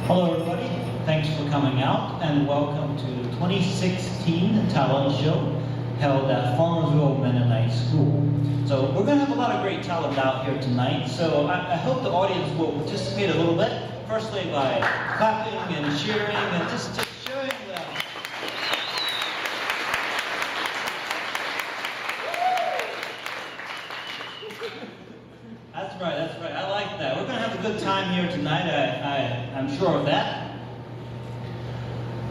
Hello everybody, thanks for coming out and welcome to the 2016 talent show held at Farmersville Mennonite School. So we're going to have a lot of great talent out here tonight, so I hope the audience will participate a little bit, firstly by clapping and cheering and just showing them. That's right, I like that. We're going to have a good time here tonight, I'm sure of that.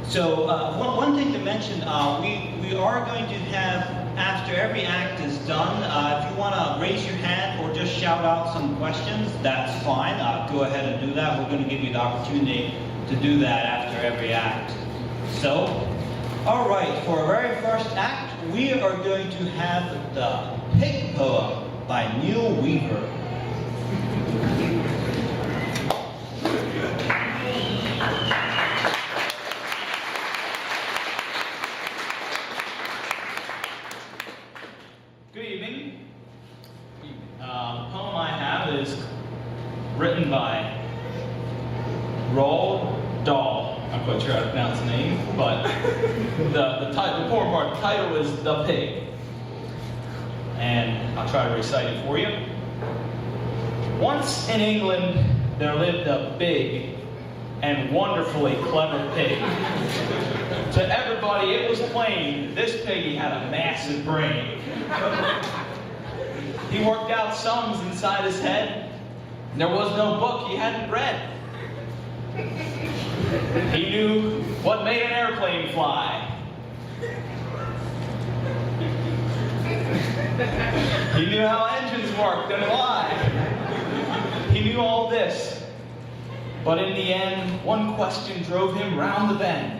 So one thing to mention, we are going to have, after every act is done, if you want to raise your hand or just shout out some questions, that's fine. Go ahead and do that. We're going to give you the opportunity to do that after every act. So, all right, for our very first act, we are going to have the Pig Poem by Neil Weaver. Good evening. The poem I have is written by Roald Dahl. I'm not quite sure how to pronounce the name, but the important part, the title is The Pig. And I'll try to recite it for you. Once in England, there lived a big and wonderfully clever pig. To everybody, it was plain this piggy had a massive brain. He worked out sums inside his head. There was no book he hadn't read. He knew what made an airplane fly. He knew how engines worked and why. He knew all this. But in the end, one question drove him round the bend.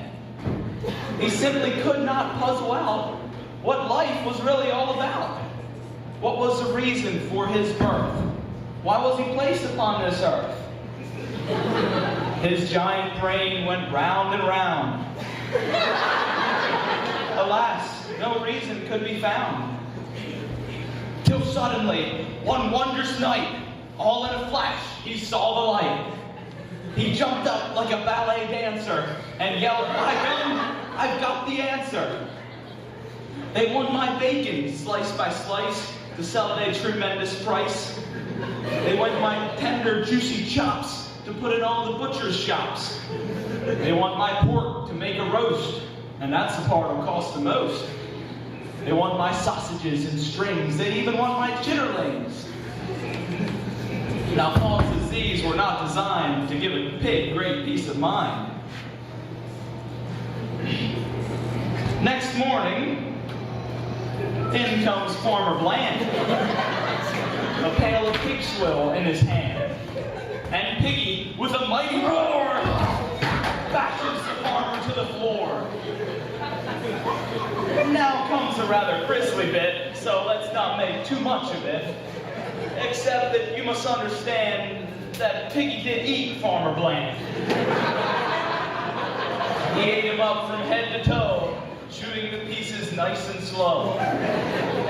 He simply could not puzzle out what life was really all about. What was the reason for his birth? Why was he placed upon this earth? His giant brain went round and round. Alas, no reason could be found. Till suddenly, one wondrous night, all in a flash, he saw the light. He jumped up like a ballet dancer and yelled, "My gun, I've got the answer." They won my bacon, slice by slice, to sell at a tremendous price. They want my tender, juicy chops to put in all the butcher's shops. They want my pork to make a roast, and that's the part that'll cost the most. They want my sausages and strings. They even want my chitterlings. Now, thoughts as these were not designed to give a pig great peace of mind. Next morning, in comes Farmer Bland, a pail of pig swill in his hand, and Piggy, with a mighty roar, bashes the farmer to the floor. Now comes a rather grisly bit, so let's not make too much of it, except that you must understand that Piggy did eat Farmer Bland. He ate him up from head to toe, shooting the pieces nice and slow.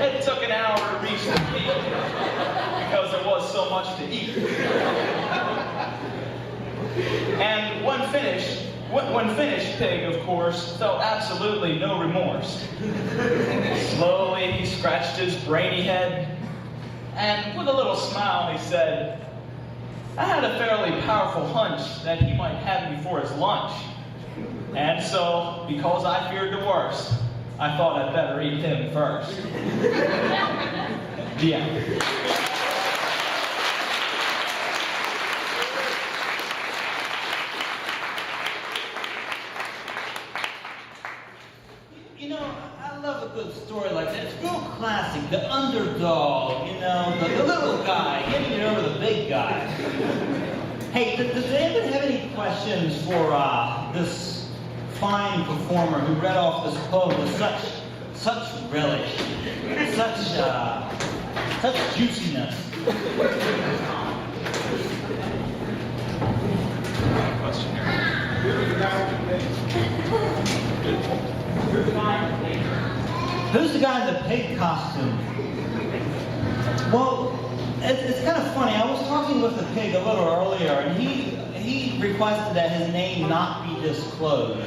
It took an hour to reach the peak, because there was so much to eat. And when finished, Pig, of course, felt absolutely no remorse. Slowly, he scratched his brainy head, and with a little smile, he said, "I had a fairly powerful hunch that he might have me for his lunch. And so, because I feared the worst, I thought I'd better eat him first." The end. You know, I love a good story like that. It's real classic. The underdog, you know, the little guy getting over the big guy. Hey, does anyone have any questions for this fine performer who read off this poem with such relish, such juiciness? Question Who's the guy in the pig costume? Well, it's kind of funny. I was talking with the pig a little earlier, and he he requested that his name not be disclosed.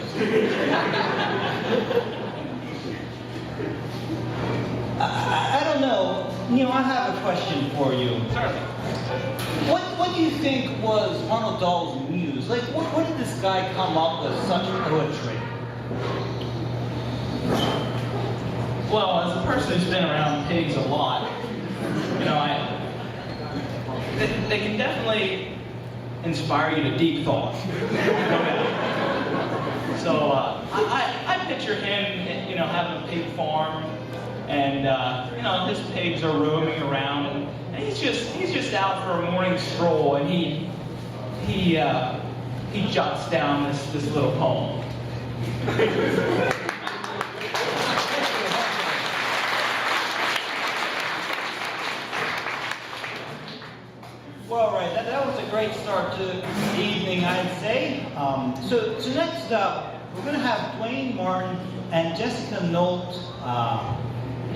I don't know. Neil, I have a question for you. Certainly. What do you think was Arnold Dahl's muse? Like, where did this guy come up with such poetry? Well, as a person who's been around pigs a lot, you know, they can definitely inspire you to deep thought. So I picture him, you know, having a pig farm, and you know, his pigs are roaming around, and he's just out for a morning stroll, and he jots down this little poem. Well, right, that was a great start to the evening, I'd say. So next up, we're going to have Dwayne Martin and Jessica Nolt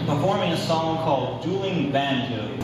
performing a song called Dueling Banjo.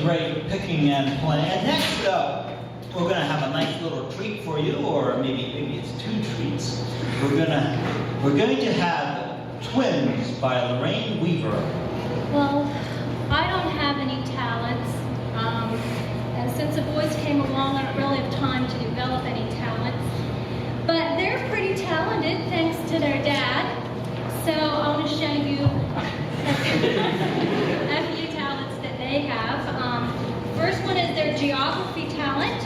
Great picking and playing. And next up, we're going to have a nice little treat for you, or maybe it's two treats. We're going to have Twins by Lorraine Weaver. Well, I don't have any talents. And since the boys came along, I don't really have time to develop any talents. But they're pretty talented, thanks to their dad. So I want to show you a few talents that they have. First one is their geography talent.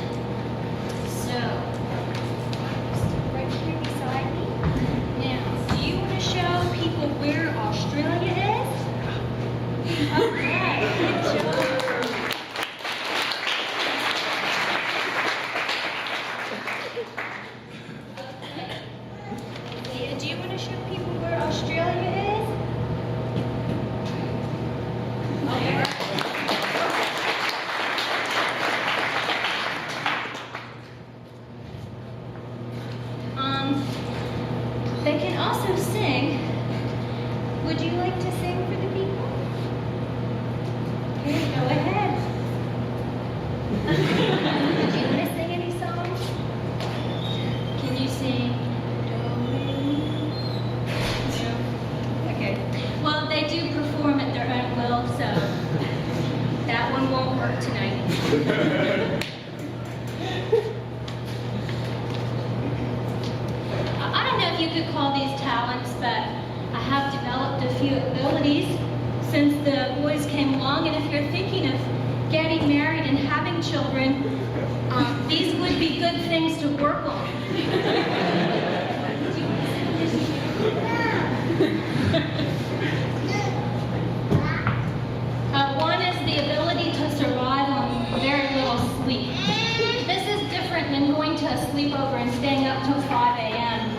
So, right here beside me. Now, do you want to show people where Australia is? All right, good job. Okay. Do you want to show people where Australia is? Okay. They can also sing. Would you like to sing for the people? Okay, go ahead. Do you want to sing any songs? Can you sing? No. Okay. Well, they do perform at their own will, so that one won't work tonight. I don't know if you could call these talents, but I have developed a few abilities since the boys came along, and if you're thinking of getting married and having children, these would be good things to work on. One is the ability to survive on very little sleep. This is different than going to a sleepover and staying up till 5 a.m.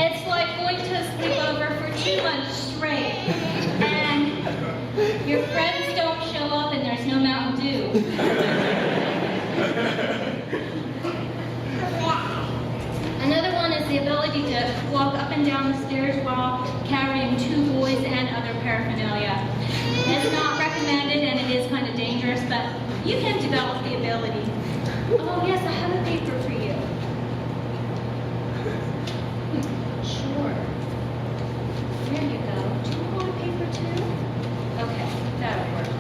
It's like going to a sleepover for 2 months straight, and your friends don't show up and there's no Mountain Dew. Another one is the ability to walk up and down the stairs while carrying 2 boys and other paraphernalia. It's not recommended and it is kind of dangerous, but you can develop the ability. Oh yes, I have a paper for you. Sure. There you go. Do you want a paper too? Okay, that'll work.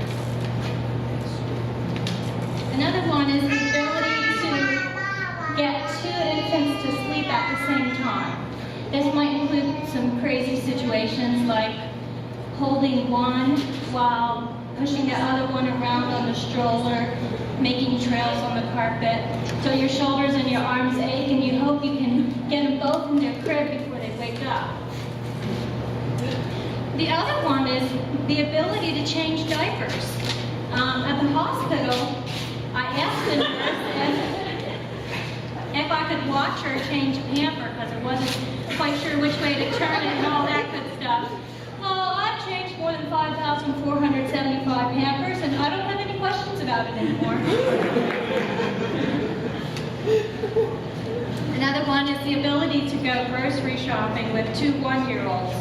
Another one is the ability to get 2 infants to sleep at the same time. This might include some crazy situations like holding one while pushing the other one around on the stroller, making trails on the carpet, so your shoulders and your arms ache and you hope you can get them both in their crib before they wake up. The other one is the ability to change diapers. At the hospital, I asked the nurse if I could watch her change a pamper because I wasn't quite sure which way to turn it and all that good stuff. Well, I've changed more than 5,475 pampers and I don't have any questions about it anymore. Another one is the ability to go grocery shopping with 2 one-year-olds.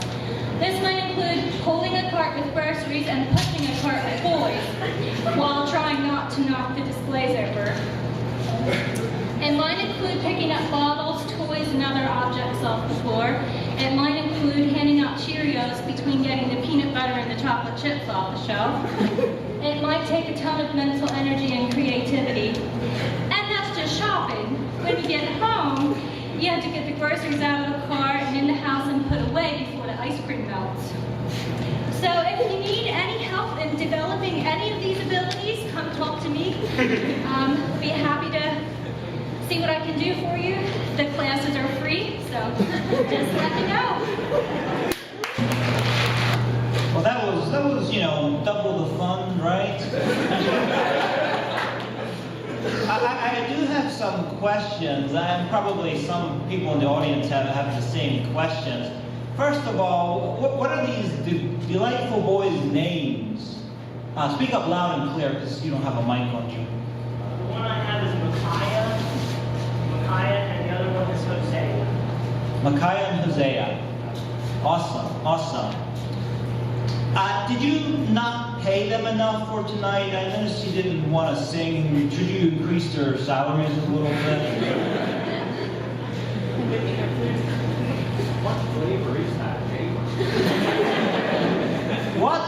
This might include holding a cart with groceries and pushing a cart with boys while trying not to knock the displays over. It might include picking up bottles, toys, and other objects off the floor. It might include handing out Cheerios between getting the peanut butter and the chocolate chips off the shelf. It might take a ton of mental energy and creativity. And that's just shopping. When you get home, you have to get the groceries out of the car and in the house and put away before the ice cream melts. So if you need any help in developing any of these abilities, come talk to me. I'll be happy to see what I can do for you. The classes are free, so just let me know. Well, that was double the fun, right? I do have some questions, and probably some people in the audience have the same questions. First of all, what are these delightful boys' names? Speak up loud and clear, because you don't have a mic on you. The one I have is Micaiah, and the other one is Hosea. Micaiah and Hosea. Awesome, awesome. Did you not pay them enough for tonight? I noticed you didn't want to sing. Should you increase their salaries a little bit? What flavor is that paper? What?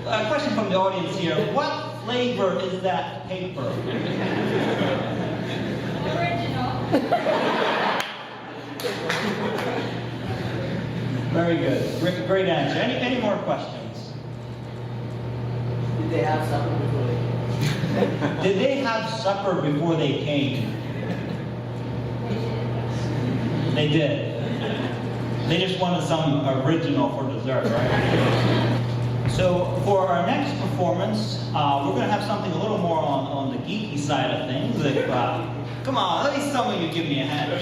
A question from the audience here. What flavor is that paper? Original. Very good. Great answer. Any more questions? Did they have something before they came? Did they have supper before they came? They did. They just wanted some original for dessert, right? So for our next performance, we're going to have something a little more on the geeky side of things. If, come on, at least some of you give me a hand. I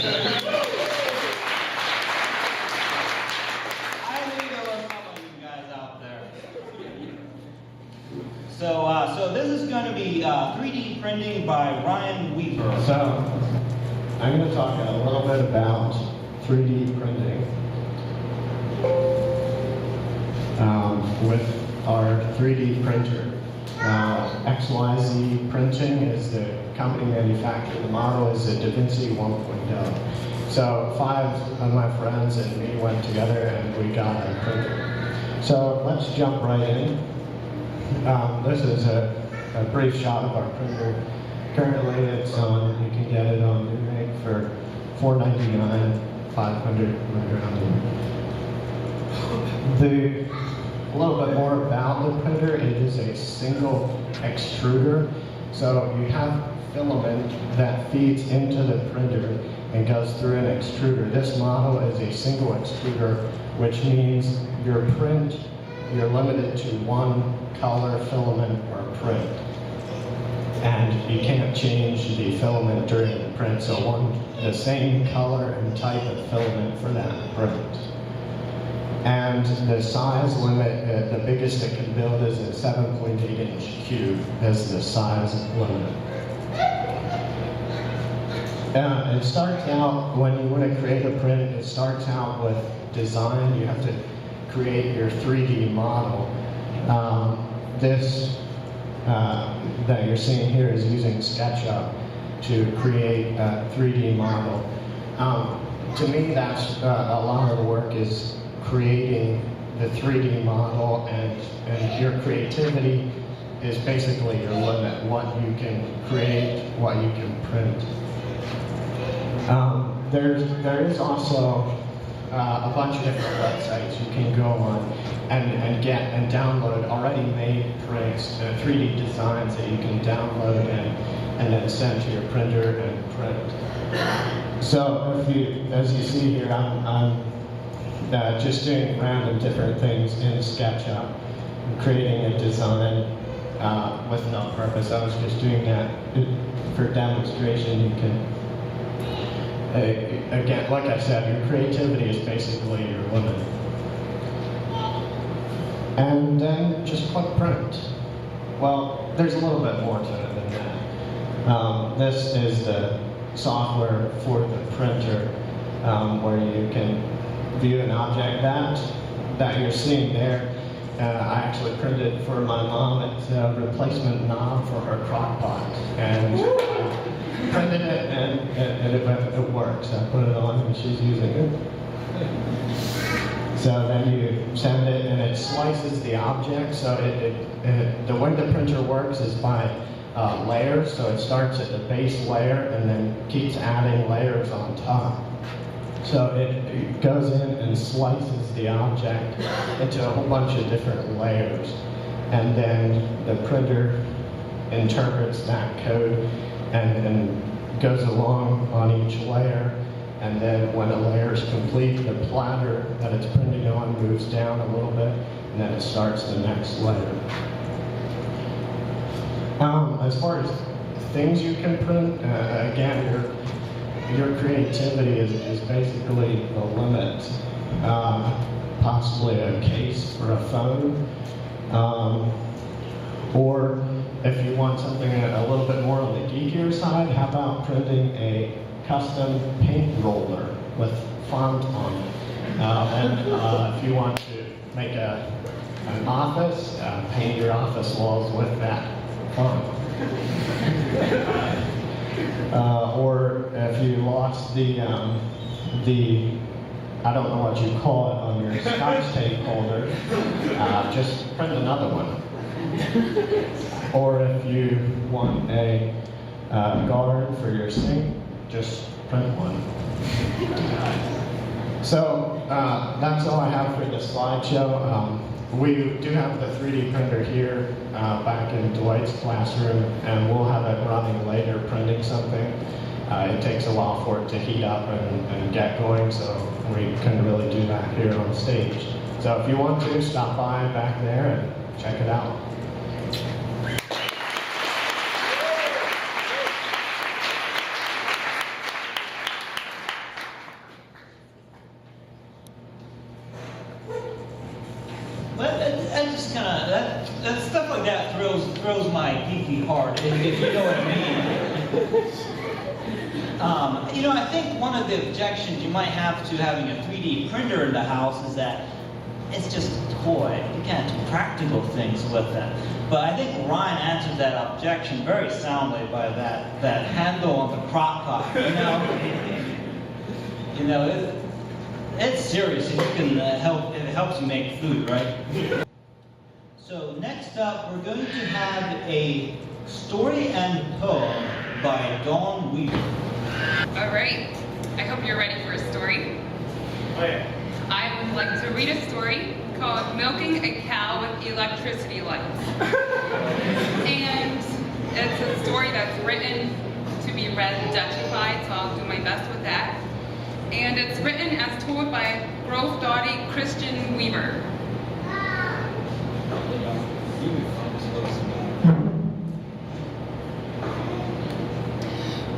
knew there were some of you guys out there. So this is going to be 3D printing by Ryan Weaver. So, I'm going to talk a little bit about 3D printing with our 3D printer. XYZ Printing is the company manufacturing the model, is a DaVinci 1.0. So 5 of my friends and me went together and we got a printer. So let's jump right in. This is a brief shot of our printer. Currently it's on, you can get it on Newegg for $4.99, 500 A little bit more about the printer. It is a single extruder. So you have filament that feeds into the printer and goes through an extruder. This model is a single extruder, which means your print, you're limited to one color, filament, or print. And you can't change the filament during the print, so the same color and type of filament for that print. And the size limit, the biggest it can build is a 7.8-inch cube as the size limit. It starts out, when you want to create a print, it starts out with design. You have to create your 3D model. This that you're seeing here is using SketchUp to create a 3D model. To me, that's a lot of the work is creating the 3D model, and your creativity is basically your limit, what you can create, what you can print. There is also a bunch of different websites you can go on and get and download already made prints, 3D designs that you can download and then send to your printer and print. So as you see here, I'm just doing random different things in SketchUp, creating a design with no purpose. I was just doing that for demonstration. You can, again, like I said, your creativity is basically your limit. And then just click print. Well, there's a little bit more to it than that. This is the software for the printer where you can view an object that you're seeing there. I actually printed for my mom. It's a replacement knob for her crock pot, and I printed it and it works. I put it on and she's using it. So then you send it and it slices the object. So the way the printer works is by layers. So it starts at the base layer and then keeps adding layers on top. So it goes in and slices the object into a whole bunch of different layers. And then the printer interprets that code and goes along on each layer. And then when a layer is complete, the platter that it's printing on moves down a little bit, and then it starts the next layer. As far as things you can print, again, your creativity is basically the limit. Possibly a case for a phone, or if you want something a little bit more on the geekier side, how about printing a custom paint roller with font on it? And if you want to make an office, paint your office walls with that font. Or if you lost the I don't know what you call it on your Scotch tape holder, just print another one. Or if you want a guard for your sink, just print one. So that's all I have for the slideshow. We do have the 3D printer here back in Dwight's classroom, and we'll have it running later printing something. It takes a while for it to heat up and get going, so we couldn't really do that here on stage. So if you want to, stop by back there and check it out. That stuff like that thrills my geeky heart, if you know what I mean. You know, I think one of the objections you might have to having a 3D printer in the house is that it's just a toy. You can't do practical things with it. But I think Ryan answered that objection very soundly by that handle on the crock pot. You know, it's serious, and you can it helps you make food, right? So next up, we're going to have a story and poem by Dawn Weaver. All right, I hope you're ready for a story. Oh yeah. I would like to read a story called Milking a Cow with Electricity Lights. And it's a story that's written to be read Dutchified, so I'll do my best with that. And it's written as told by Grove Dottie Christian Weaver.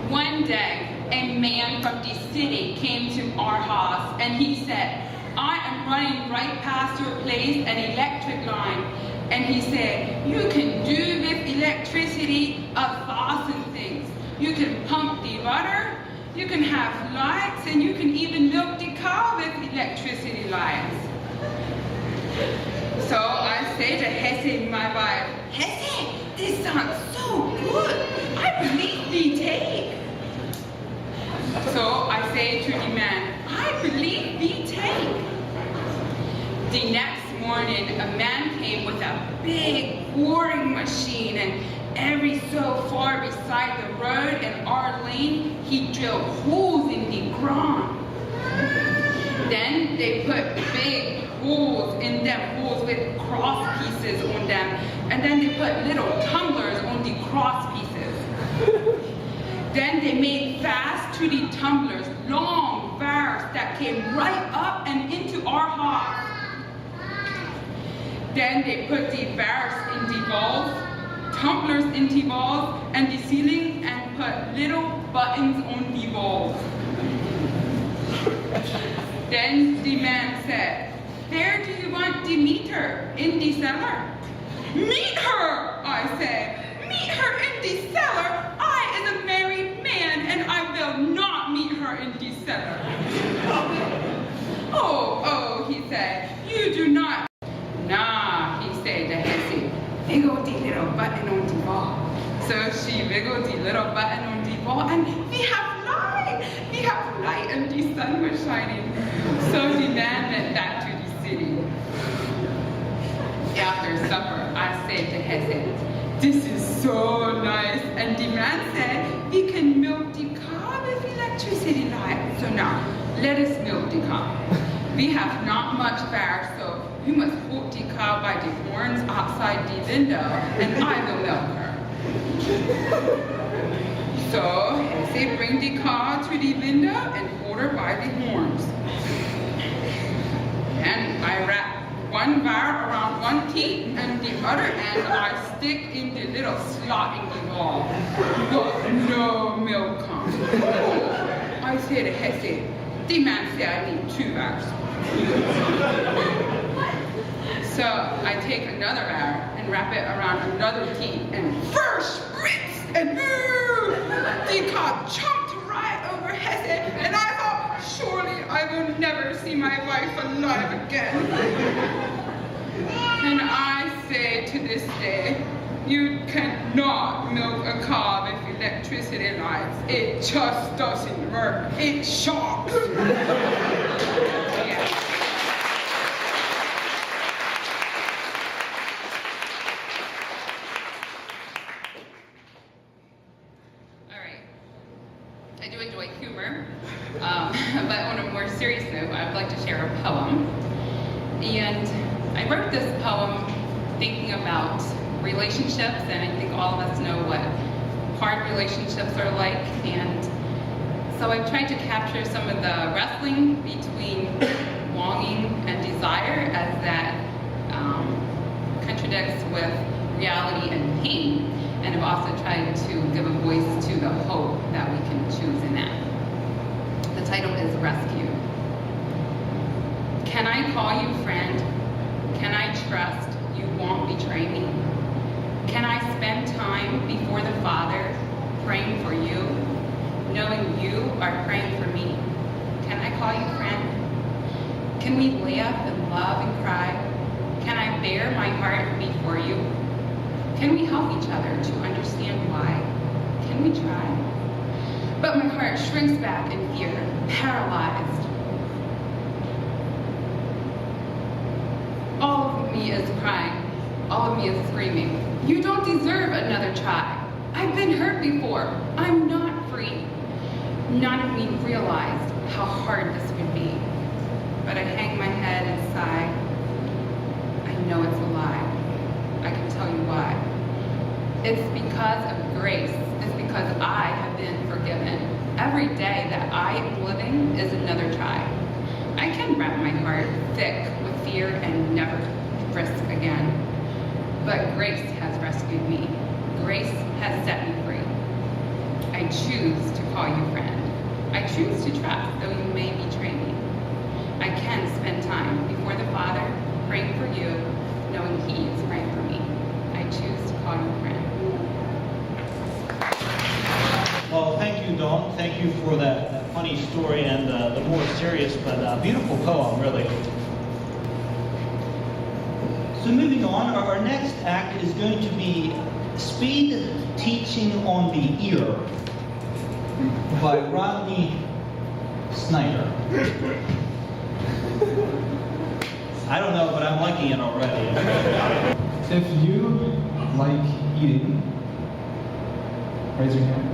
One day, a man from the city came to our house and he said, I am running right past your place an electric line. And he said, you can do with electricity 1,000 things. You can pump the water, you can have lights, and you can even milk the cow with electricity lights. So I say to Hesse, my wife, Hesse, this sounds so good. I believe we take. So I say to the man, I believe we take. The next morning, a man came with a big boring machine, and every so far beside the road in our lane, he drilled holes in the ground. Then they put big holes in them, holes with cross pieces on them, and then they put little tumblers on the cross pieces. Then they made fast to the tumblers long bars that came right up and into our house. Then they put the bars in the walls, tumblers in the walls, and the ceiling, and put little buttons on the walls. Then the man said, where do you want the meter? In the cellar? Meet her, I said. Meet her in the cellar? I am a married man, and I will not meet her in the cellar. Oh, he said, you do not. Nah, he said to Hesse, wiggle the little button on the wall. So she wiggled the little button on the wall, and we have light. We have light, and the sun was shining. So the man went back to the city. After supper, I said to Hesse, this is so nice. And the man said, we can milk the cow with electricity light. So now, let us milk the cow. We have not much fire, so you must hold the cow by the horns outside the window, and I will milk her. So Hesse bring the cow to the window and hold her by the horns. And I wrap one wire around one teat, and the other end I stick in the little slot in the wall. But no milk comes. I say to Hesse, the man said I need 2 wires. So I take another wire and wrap it around another teat, and first spritz, and the cow jumped right over Hesse, and I thought, surely I will never see my wife alive again. And I say to this day, you cannot milk a cow with electricity lights. It just doesn't work. It shocks. Yeah. All right. I do enjoy humor, but on a more serious note, I would like to share a poem. And I wrote this poem thinking about relationships, and I think all of us know what hard relationships are like. And so I've tried to capture some of the wrestling between longing and desire, as that contradicts with reality and pain. And I've also tried to give a voice to the hope that we can choose in that. The title is Rescue. Can I call you friend? Can I trust you won't betray me? Can I spend time before the Father praying for you, knowing you are praying for me? Can I call you friend? Can we laugh and love and cry? Can I bare my heart before you? Can we help each other to understand why? Can we try? But my heart shrinks back in fear, paralyzed. All of me is crying. All of me is screaming. You don't deserve another try. I've been hurt before. I'm not free. None of me realized how hard this would be. But I hang my head and sigh. I know it's a lie. I can tell you why. It's because of grace. It's because I have been forgiven. Every day that I am living is another try. I can wrap my heart thick with fear and never risk again. But grace has rescued me. Grace has set me free. I choose to call you friend. I choose to trust, though you may betray me. I can spend time before the Father, praying for you, knowing He is praying for me. I choose to call you friend. Well, thank you, Dawn. Thank you for that funny story and the more serious but beautiful poem, really. So moving on, our next act is going to be Speed Teaching on the Ear by Rodney Snyder. I don't know, but I'm liking it already. If you like eating, raise your hand.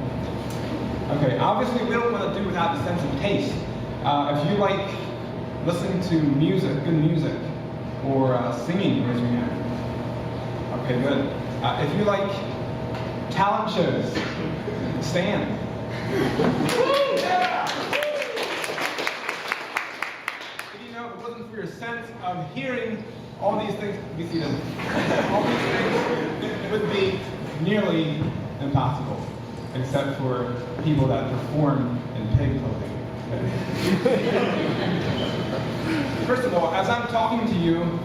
Okay, obviously we don't want to do without the sense of taste. If you like listening to music, good music, or singing, raise your hand. Okay, good. If you like talent shows, stand. Yeah. You know, if it wasn't for your sense of hearing, all these things, we see them. All these things would be nearly impossible, except for people that perform in pig clothing. First of all, as I'm talking to you,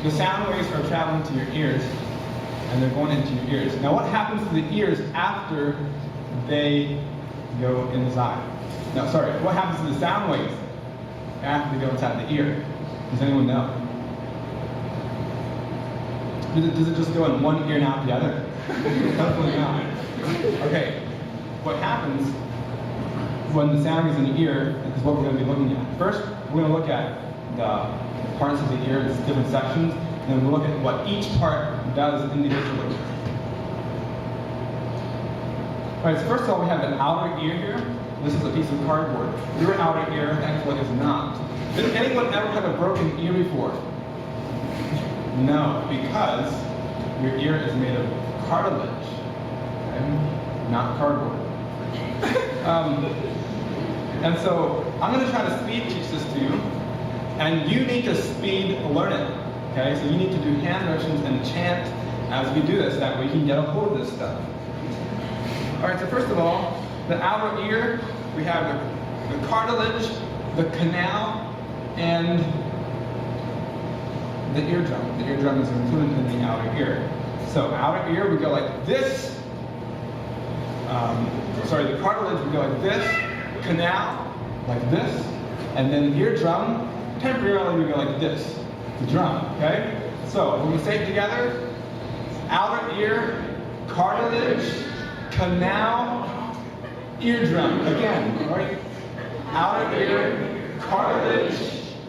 the sound waves are traveling to your ears, and they're going into your ears. Now, what happens to the ears after they go inside? No, sorry, what happens to the sound waves after they go inside the ear? Does anyone know? Does it just go in one ear and out the other? Definitely not. Okay, what happens when the sound is in the ear is what we're going to be looking at. First, we're going to look at the parts of the ear, its different sections, and then we'll look at what each part does individually. All right, so first of all, we have the outer ear here. This is a piece of cardboard. Your outer ear, thankfully, is not. Did anyone ever have a broken ear before? No, because your ear is made of cartilage, okay? Not cardboard. And so I'm going to try to speed teach this to you, and you need to speed learn it. Okay, so you need to do hand motions and chant as we do this, that way you can get a hold of this stuff. All right, so first of all, the outer ear, we have the cartilage, the canal, and the eardrum. The eardrum is included in the outer ear. So outer ear, we go like this. The cartilage, we go like this. Canal, like this. And then the eardrum, temporarily we go like this. The drum, okay? So when we say it together, outer ear, cartilage, canal, eardrum. Again, all right? Outer ear, cartilage,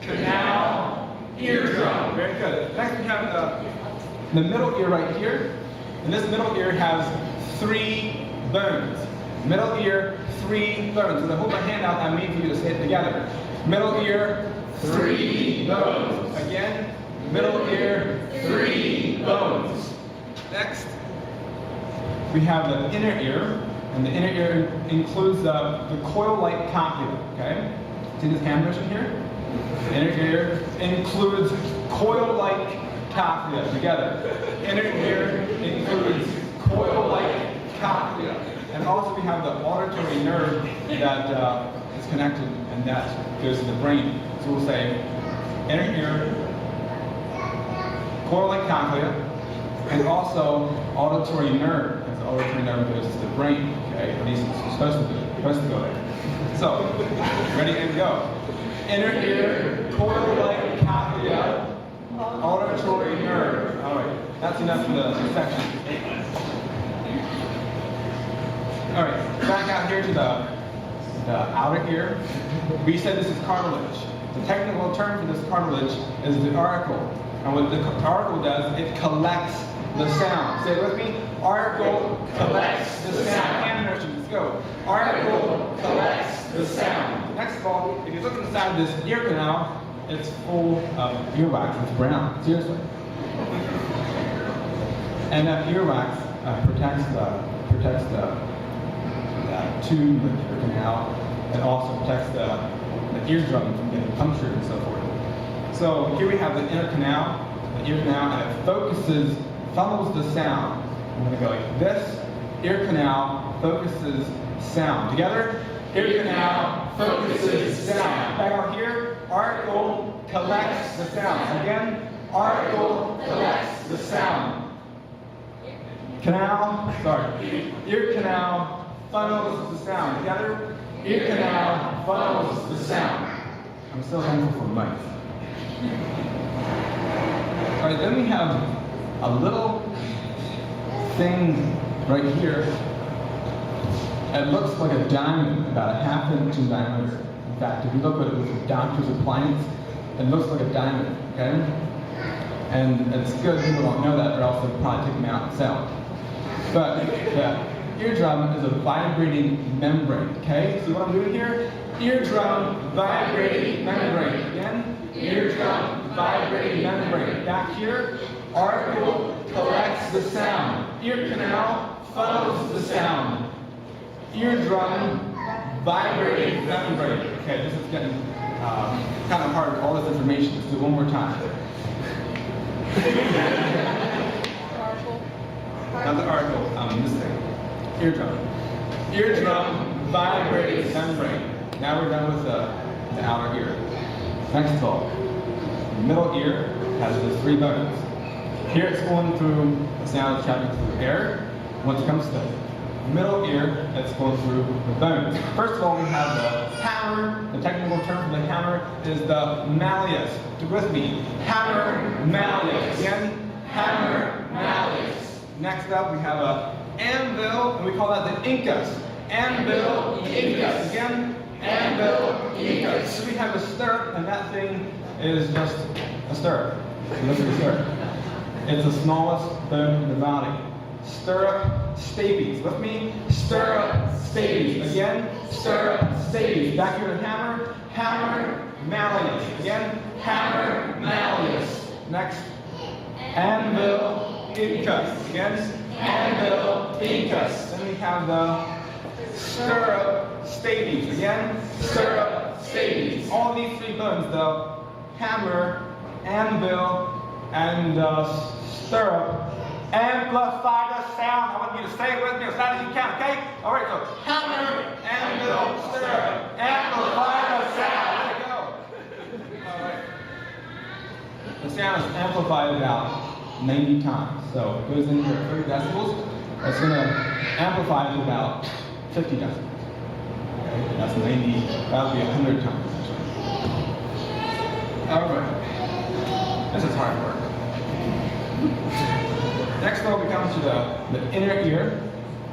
canal, eardrum. Very good. Next we have the middle ear right here. And this middle ear has 3 bones. Middle ear, 3 bones. So I hold my hand out, I mean for you to say it together. Middle ear, 3 bones. Again, middle ear, 3 bones. Next, we have the inner ear, and the inner ear includes the coil-like cochlea, okay? See this hand motion here? Inner ear includes coil-like cochlea, together. Inner ear includes coil-like cochlea. And also we have the auditory nerve that is connected, and that goes to the brain. So we'll say inner ear, coil-like cochlea, and also auditory nerve, because the auditory nerve goes to the brain, okay? At least it's supposed to go there. So, ready and go. Inner ear, coil-like cochlea, auditory nerve. All right, that's enough for the section. All right, back out here to the outer ear. We said this is cartilage. The technical term for this cartilage is the auricle. And what the auricle does, it collects the sound. Say it with me. Auricle collects the sound. Hand motion, let's go. Auricle collects the sound. Next of all, if you look inside this ear canal, it's full of earwax. It's brown, seriously. And that earwax protects the tube, the ear canal. It also protects the eardrum from getting punctured and so forth. So here we have the inner canal, the ear canal, and it follows the sound. I'm going to go like this. Ear canal focuses sound. Together, ear canal focuses sound. Back out here, auricle collects the sound. Again, auricle collects the sound. Ear canal funnels the sound. Together, ear canal funnels the sound. I'm still thankful for mics. All right, then we have a little thing right here. It looks like a diamond, about a ½ inch in diameter. In fact, if you look at it with a doctor's appliance, it looks like a diamond, okay? And it's good people don't know that, or else they'll probably take them out and sell it. But the eardrum is a vibrating membrane, okay? See what I'm doing here? Eardrum vibrating membrane. Again, eardrum vibrating membrane. Back here, auricle collects the sound. Ear canal funnels the sound. Eardrum vibrating membrane. Okay, this is getting kind of hard, all this information. Let's do it one more time. Not the auricle, this thing. Eardrum. Eardrum vibrating membrane. Now we're done with the outer ear. Next of all, the middle ear has the 3 bones. Here it's going through, the sound is traveling through air. Once it comes to the middle ear, it's going through the bones. First of all, we have the hammer. The technical term for the hammer is the malleus. Do with me. Hammer, malleus. Again, hammer, malleus. Next up, we have a anvil, and we call that the incus. Anvil, incus. Again, anvil, incus. We have a stirrup, and that thing is just a stirrup. Look at the stirrup. It's the smallest bone in the body. Stirrup stapes. With me? Stirrup stapes. Again, stirrup stapes. Back here to hammer. Hammer, malleus. Again, hammer, malleus. Next, anvil, incus. Again, anvil, incus. Then we have the stirrup stapes. Again, stirrup stapes. All these 3 bones, the hammer, anvil, and stirrup, amplify the sound. I want you to say it with me as loud as you can, okay? All right, so hammer, anvil, stirrup, amplify the sound. There we go. All right. The sound is amplified about 90 times. So it goes in here at 30 decibels. It's going to amplify to about 50 decibels. Okay? That's 90, that'll be 100 times. All right. This is hard work. Next of all, we come to the inner ear,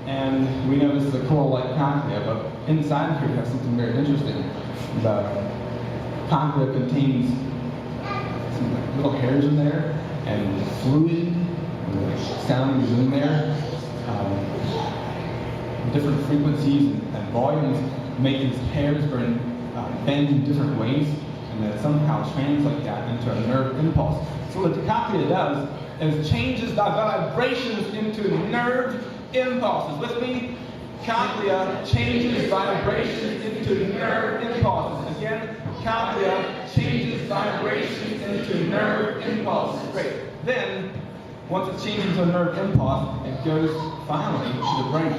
and we know this is a coil-like cochlea, but inside here we have something very interesting. The cochlea contains some little hairs in there, and fluid, and the sound is in there. Different frequencies and volumes make these hairs bend in different ways, and then somehow translate that into a nerve impulse. So what the cochlea does is changes the vibrations into nerve impulses. With me? Cochlea changes vibrations into nerve impulses. Again, cochlea changes vibrations into nerve impulses. Great. Then, once it's changed into a nerve impulse, it goes finally to the brain.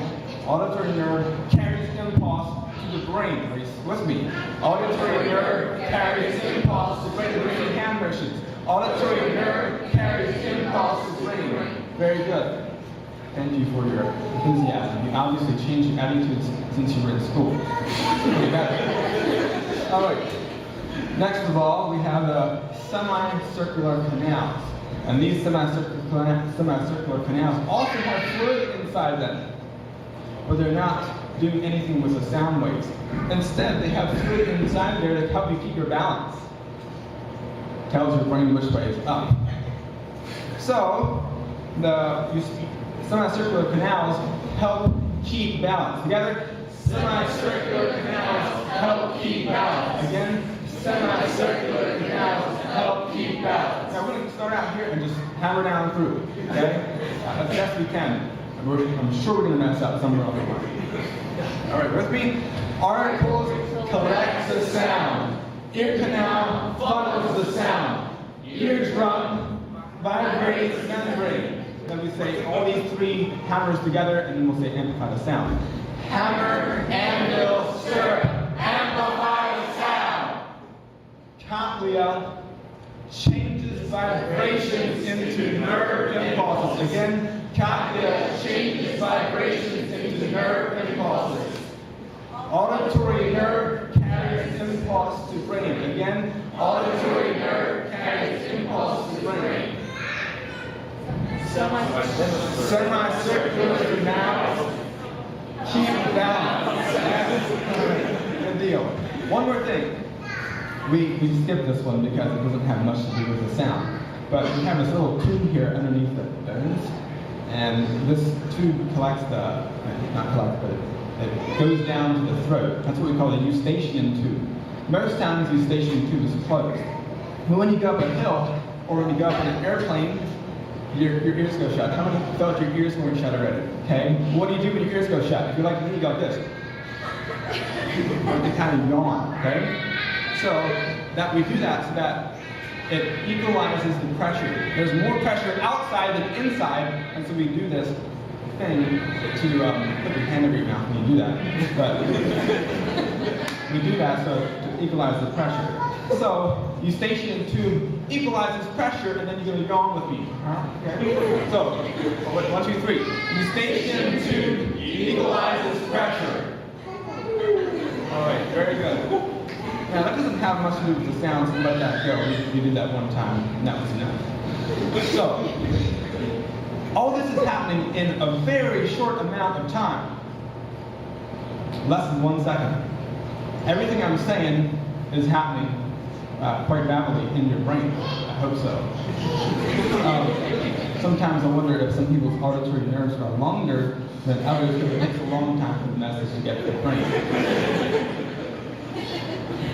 Auditory nerve carries impulse to the brain. Are you with me? Auditory nerve carries impulse to the brain. Brain hand motions. Auditory nerve carries impulse to the brain. Very good. Thank you for your enthusiasm. You obviously changed your attitudes since you were in school. Okay, better. All right. Next of all, we have the semicircular canals. And these semicircular canals also have fluid inside them. But they're not doing anything with the sound waves. Instead, they have fluid inside there to help you keep your balance. Tells your brain which way is up. So, the semicircular canals help keep balance. Together, semicircular canals help keep balance. Again, semicircular canals help keep balance. Now we're going to start out here and just hammer down through, okay? As best we can. I'm sure we're going to mess up somewhere along the line. All right, with me? Auricles collects the sound. Ear canal funnels the sound. Eardrum vibrates membrane. Then we say all these three hammers together, and then we'll say amplify the sound. Hammer, anvil, stirrup, amplify the sound. Cochlea changes vibrations into nerve impulses. Again, cochlea changes vibrations into nerve impulses. Auditory nerve carries impulse to brain. Again, auditory nerve carries impulse to brain. Semicircular canals keep balance. Good deal. One more thing. We skipped this one because it doesn't have much to do with the sound. But we have this little tube here underneath the bones. And this tube collects it goes down to the throat. That's what we call the eustachian tube. Most times the eustachian tube is closed. But when you go up a hill, or when you go up in an airplane, your ears go shut. How many felt your ears weren't shut already? Okay? What do you do when your ears go shut? If you like to do, you go like this. They kind of yawn, okay? So that we do that so that it equalizes the pressure. There's more pressure outside than inside, and so we do this thing to put your hand over your mouth when you do that. But we do that so to equalize the pressure. So eustachian tube equalizes pressure, and then you're going to yawn with me. Okay? So 1, 2, 3. Eustachian tube equalizes pressure. All right, very good. Now that doesn't have much to do with the sounds, so let that go. We did that one time, and that was enough. So, all this is happening in a very short amount of time. Less than 1 second. Everything I'm saying is happening quite rapidly in your brain. I hope so. Sometimes I wonder if some people's auditory nerves are longer than others because it takes a long time for the message to get to the brain.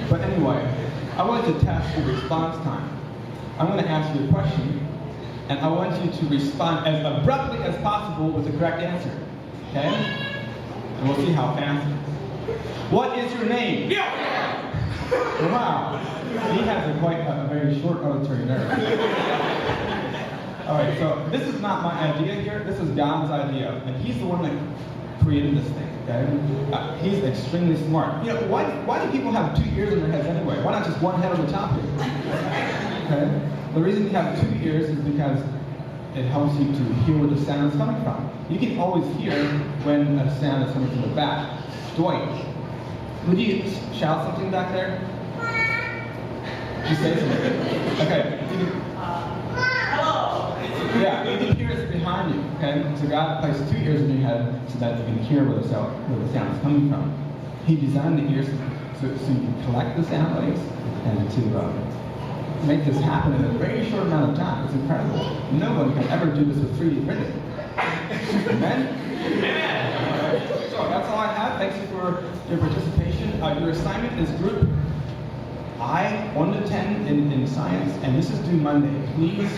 But anyway, I want to test your response time. I'm going to ask you a question, and I want you to respond as abruptly as possible with the correct answer. Okay? And we'll see how fast it is. What is your name? Wow. He has a very short auditory nerve. All right, so this is not my idea here. This is God's idea, and He's the one that created this thing. Okay? He's extremely smart. You know, why do people have 2 ears in their heads anyway? Why not just one head on the top here? Okay? The reason you have 2 ears is because it helps you to hear where the sound is coming from. You can always hear when a sound is coming from the back. Dwight, would you shout something back there? Just say something. Okay. Hello. Yeah, you can hear it behind you. Okay? So God placed 2 ears in your head so that you can hear where the sound is coming from. He designed the ears so you can collect the sound waves and to make this happen in a very short amount of time. It's incredible. No one can ever do this with 3D printing. Amen? Amen. So that's all I have. Thanks for your participation. Your assignment is group I 1 to 10 in science, and this is due Monday. Please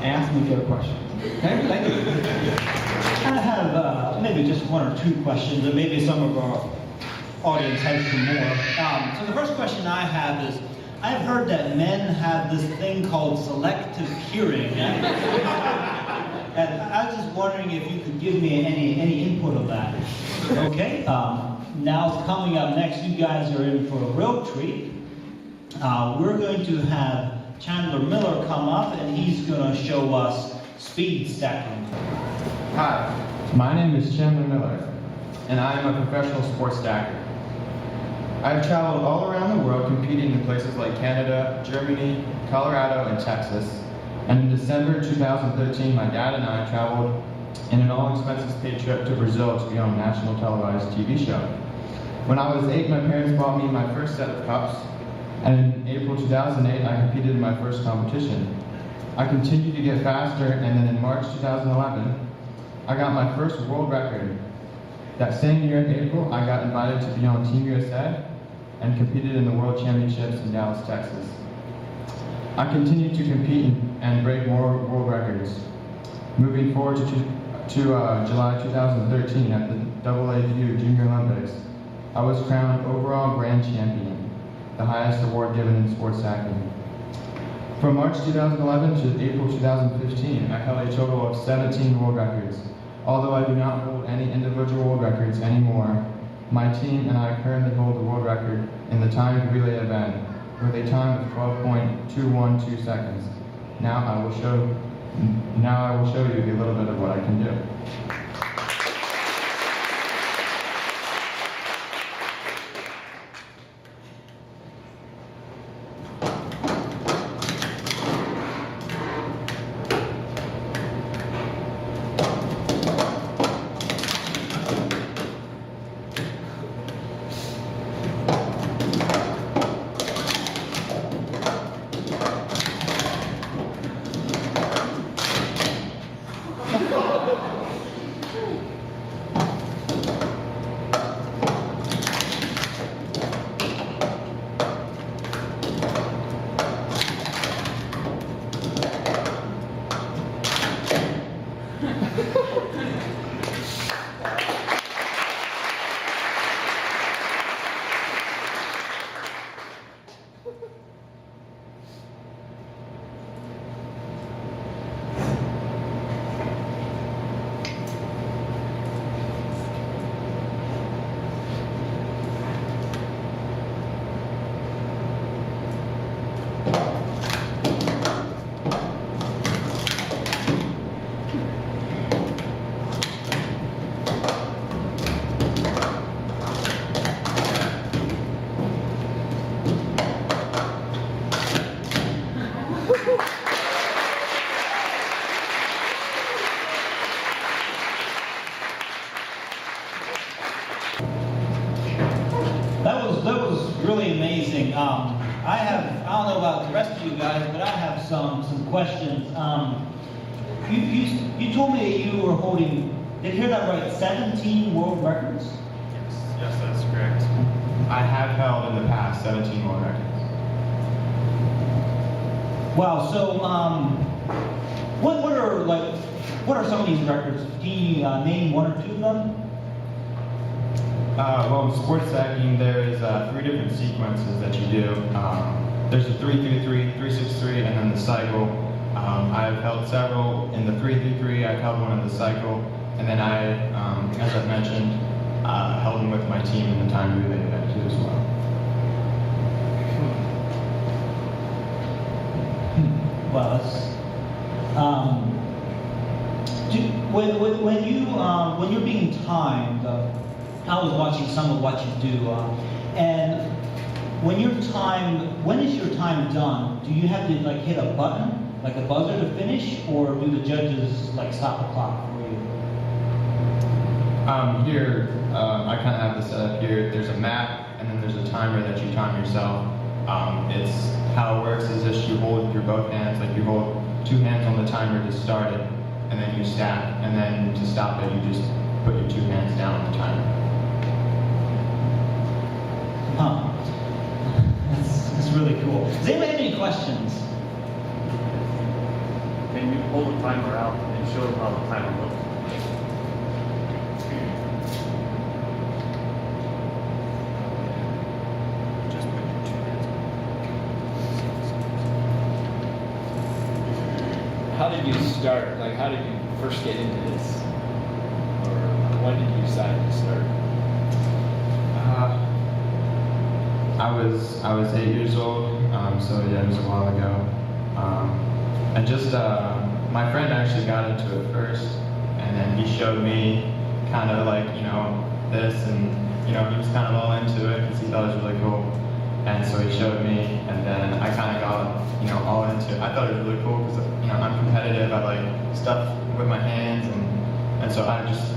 ask me if you have a question. Okay, thank you. I have maybe just one or two questions, and maybe some of our audience has some more. So the first question I have is, I've heard that men have this thing called selective hearing. And I was just wondering if you could give me any input on that. Okay, now coming up next, you guys are in for a real treat. We're going to have Chandler Miller come up, and he's going to show us speed stacking. Hi, my name is Chandler Miller, and I am a professional sports stacker. I have traveled all around the world competing in places like Canada, Germany, Colorado, and Texas. And in December 2013, my dad and I traveled in an all-expenses-paid trip to Brazil to be on a national televised TV show. When I was 8, my parents bought me my first set of cups, and in April 2008, I competed in my first competition. I continued to get faster, and then in March 2011, I got my first world record. That same year in April, I got invited to be on Team USA and competed in the World Championships in Dallas, Texas. I continued to compete and break more world records. Moving forward to July 2013 at the AAU Junior Olympics, I was crowned overall grand champion, the highest award given in sports stacking. From March 2011 to April 2015, I held a total of 17 world records. Although I do not hold any individual world records anymore, my team and I currently hold the world record in the timed relay event with a time of 12.212 seconds. Now I will show you a little bit of what I can do. That was really amazing. I don't know about the rest of you guys, but I have some questions. You told me that you were holding, did I hear that right, 17 world records? Yes, that's correct. I have held in the past 17 world records. Wow. So, what are some of these records? Can you name one or two of them? Well, in sports stacking, there's 3 different sequences that you do. There's a 3-3-3, 3-6-3, and then the cycle. I've held several in the 3-3-3. I've held one in the cycle, and then I, as I mentioned, held them with my team in the time relay event too as well. Well, that's, when you're being timed, I was watching some of what you do, and when is your time done? Do you have to like hit a button, like a buzzer to finish, or do the judges like stop the clock for you? Here, I kind of have this set up here. There's a map, and then there's a timer that you time yourself. It's how it works is just you hold with your both hands, like you hold 2 hands on the timer to start it, and then you stack, and then to stop it, you just put your 2 hands down on the timer. Huh. That's really Does anybody have any questions? Can you pull the timer out and show them how the timer looks? How did you start? Like, how did you first get into this? Or when did you decide to start? I was 8 years old, so yeah, it was a while ago. And just my friend actually got into it first, and then he showed me kind of like this, and he was kind of all into it because he thought it was really cool. And so he showed me, and then I kind of got all into it. I thought it was really cool because I'm competitive. I like stuff with my hands, and so I just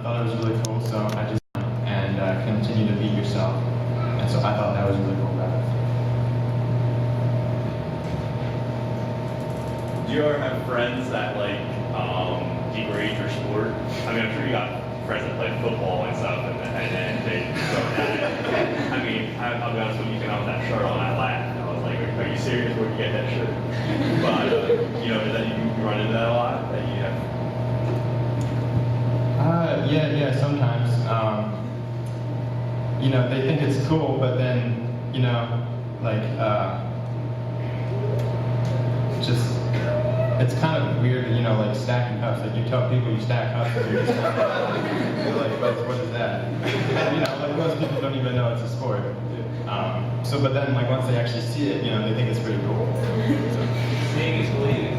thought it was really cool. So I just and continue to beat yourself. And so I thought that was really cool about it. Do you ever have friends that like degrade your sport? I mean, I'm sure you got friends that play football and stuff, and then they go at it. I mean, I'll be honest with you, you can have that shirt on, I laughed. I was like, are you serious? Where'd you get that shirt? But is that you run into that a lot? That you have? Yeah, sometimes. They think it's cool, but then, just, it's kind of weird, like stacking cups. Like you tell people you stack cups, and you're just like, what is that? Like most people don't even know it's a sport. But then, like once they actually see it, they think it's pretty cool. So. Seeing is believing.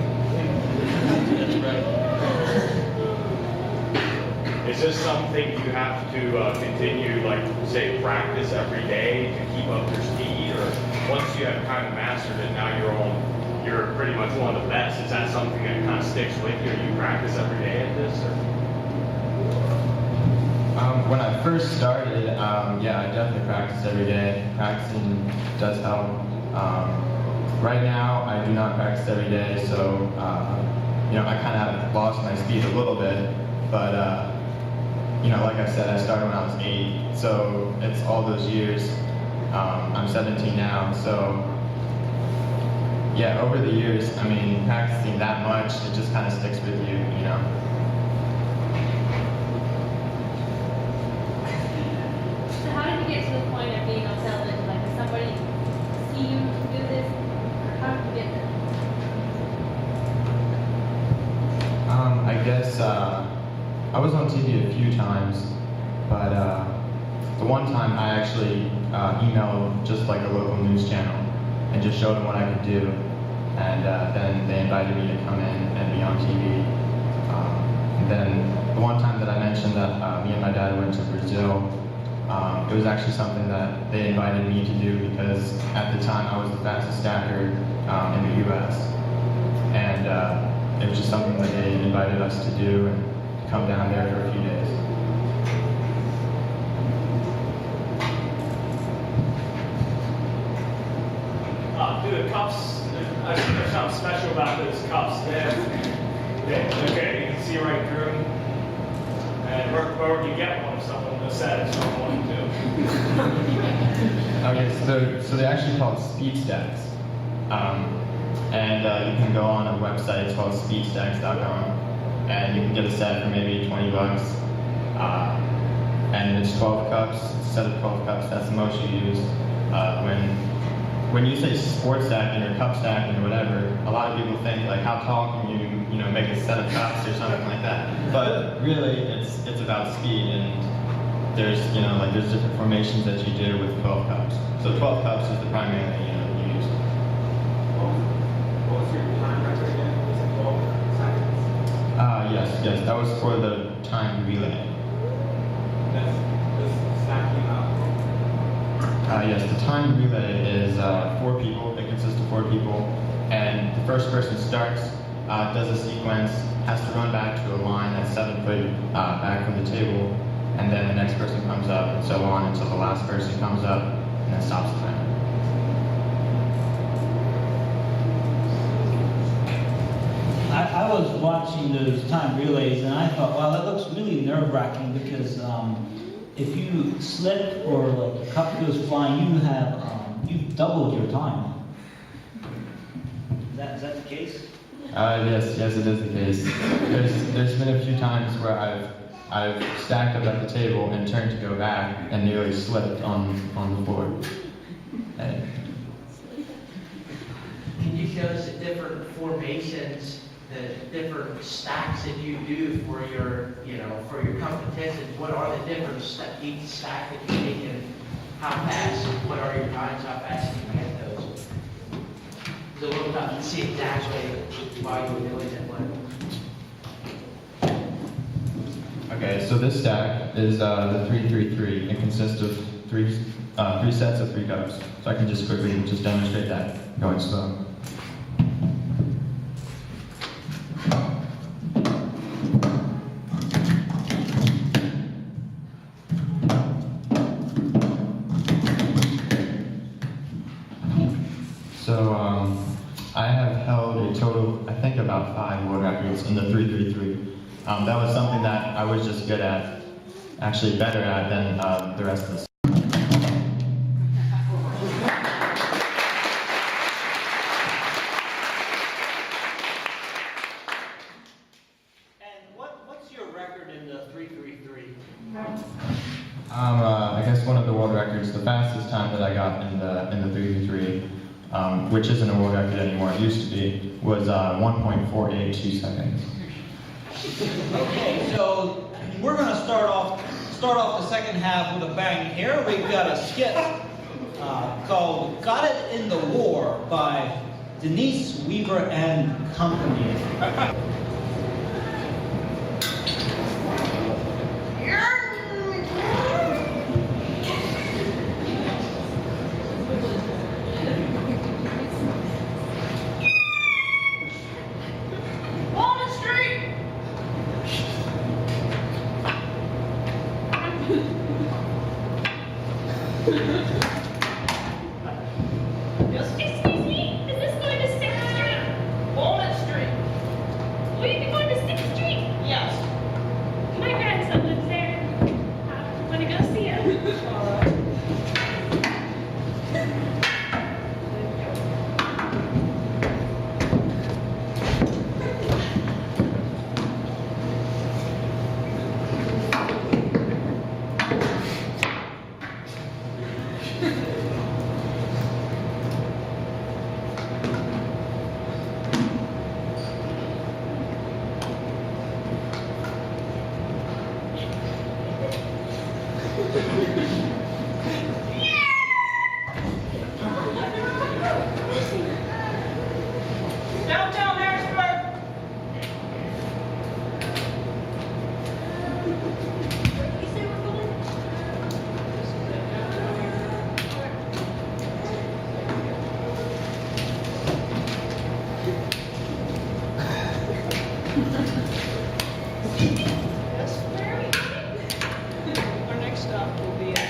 That's right. Is this something you have to continue, like, say, practice every day to keep up your speed, or once you have kind of mastered it, now you're pretty much one of the best? Is that something that kind of sticks with you? You practice every day at this? Or? When I first started, yeah, I definitely practice every day. Practicing does help. Right now, I do not practice every day, so I kind of have lost my speed a little bit, but. Like I said, I started when I was 8, so it's all those years. I'm 17 now, so yeah, over the years, I mean, practicing that much, it just kind of sticks with you, So how did you get to the point of being on television? Like, did somebody see you do this, or how did you get there? I guess I was on TV a few times, but the one time I actually emailed just like a local news channel and just showed them what I could do, and then they invited me to come in and be on TV. And then the one time that I mentioned that me and my dad went to Brazil, it was actually something that they invited me to do because at the time I was the fastest stacker in the U.S. And it was just something that they invited us to do. And come down there for a few days. The cups, I think there's something special about those cups. Okay, you can see right through them. And where would you get one if someone was said someone wanted to? Okay, so they're actually called speed stacks. And you can go on a website, it's called speedstacks.com. And you can get a set for maybe $20. And it's 12 cups, it's a set of 12 cups, that's the most you use. When you say sports stacking or cup stacking or whatever, a lot of people think like how tall can you make a set of cups or something like that. But really it's about speed, and there's there's different formations that you do with 12 cups. So 12 cups is the primary you use. What was your time record again? Was it 12 seconds? Yes, that was for the time relay. That's stacking up. Yes, the time relay is 4 people. It consists of 4 people, and the first person starts, does a sequence, has to run back to a line that's 7 foot back from the table, and then the next person comes up, and so on until the last person comes up, and then stops the timer. I was watching those time relays and I thought, wow, that looks really nerve-wracking because if you slip or like a cup goes flying, you've doubled your time. Is that the case? Yes, it is the case. There's been a few times where I've stacked up at the table and turned to go back and nearly slipped on the floor. Can you show us the different formations, the different stacks that you do for your, for your competitions? What are the different each stack that you take, and how fast? What are your times? How fast can you get those? It's a little tough to see exactly why you're doing it. Okay, so this stack is the 3-3-3. It consists of three sets of 3 cups. So I can just quickly demonstrate that going slow. So I have held a total, I think, about 5 world records in the 3-3-3. That was something that I was just good at, actually better at than the rest of the. And what's your record in the 3-3-3? I guess one of the world records, the fastest time that I got in the 3-3-3, which isn't a world record anymore, it used to be, was 1.482 seconds. Okay, so we're going to start off the second half with a bang here. We've got a skit called "Got It in the War" by Denise Weaver and Company. Excuse me, is this going to 6th Street? Walnut Street. Will you be going to 6th Street? Yes. My grandson lives there. I'm going to go see him. Downtown Harrisburg. You say we're going? Yes, where are we going? Our next stop will be at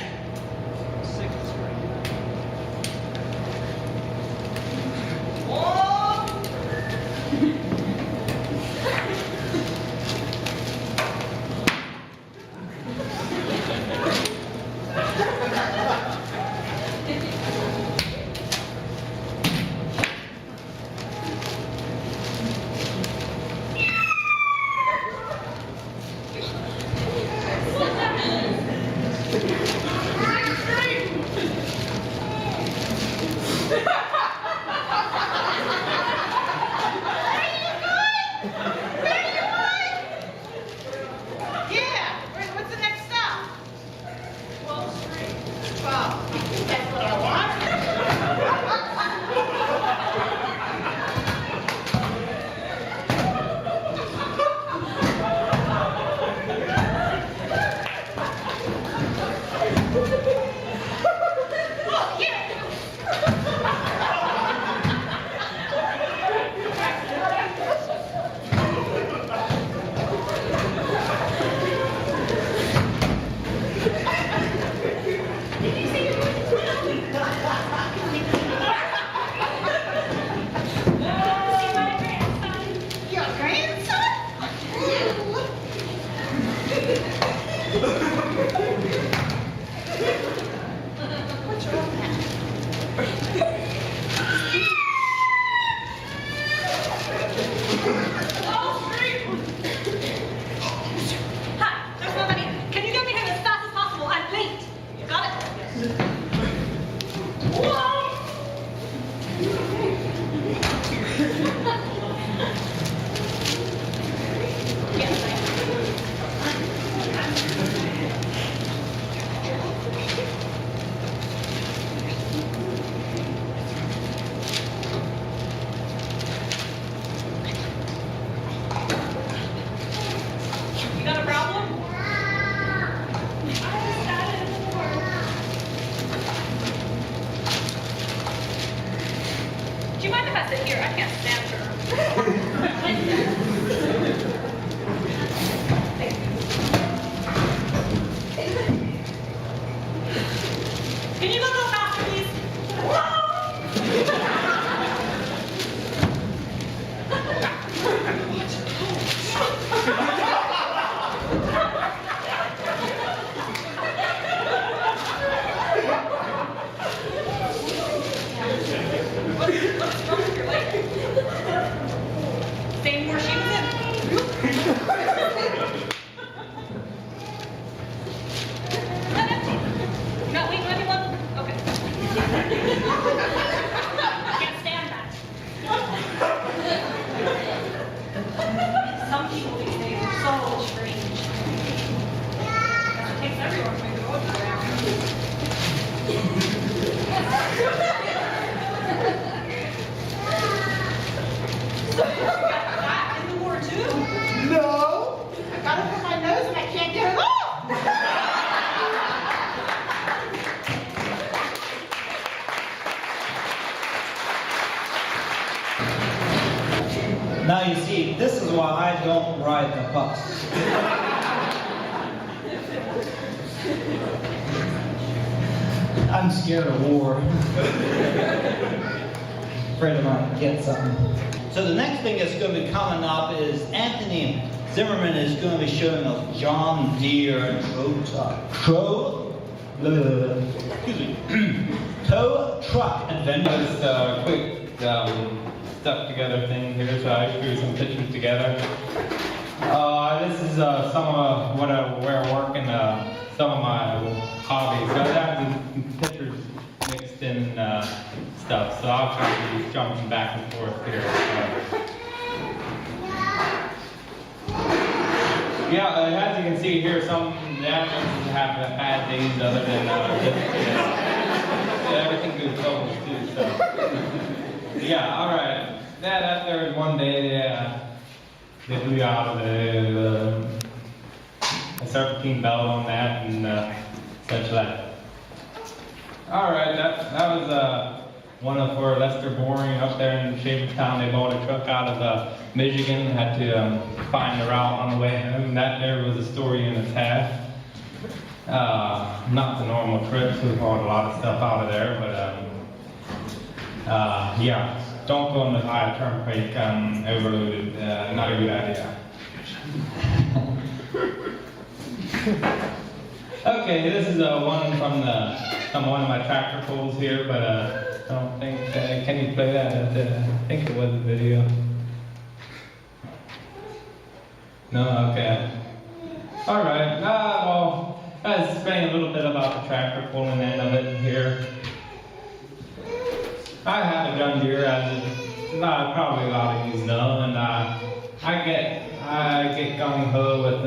sit here. I can't stand her. Can you go a little faster, please? What's wrong with your leg? Same where she was in. Not leaving anyone? Okay. Can't stand that. Some people these days are so strange. It takes everyone to make it over there. So you got that in the war too? No. I got it from my nose and I can't get it off. Now you see, this is why I don't ride the bus. I'm scared of war. Afraid I might get something. So the next thing that's going to be coming up is Anthony Zimmerman is going to be showing us John Deere tow truck adventure. Just quick stuck together thing here, so I threw some pictures together. This is some of where I work and some of my hobbies. So I have these pictures mixed in stuff, so I'll try to be jumping back and forth here. Yeah, as you can see here, some animals have bad days other than everything goes over too. So yeah, all right. After one day, they blew out a serpentine belt on that and such like. All right, that was one of for Lester Boring up there in Shavertown. They bought a truck out of Michigan, had to find the route on the way home. That there was a story in its half. Not the normal trips, we bought a lot of stuff out of there, but yeah, don't go on the high turnpike overloaded, not a good idea. Okay, this is one from one of my tractor pulls here, but I don't think, can you play that? I think it was a video. No, okay. All right, well, I was explaining a little bit about the tractor pulling end of it here. I have a John Deere, as probably a lot of you know, and I get gung-ho with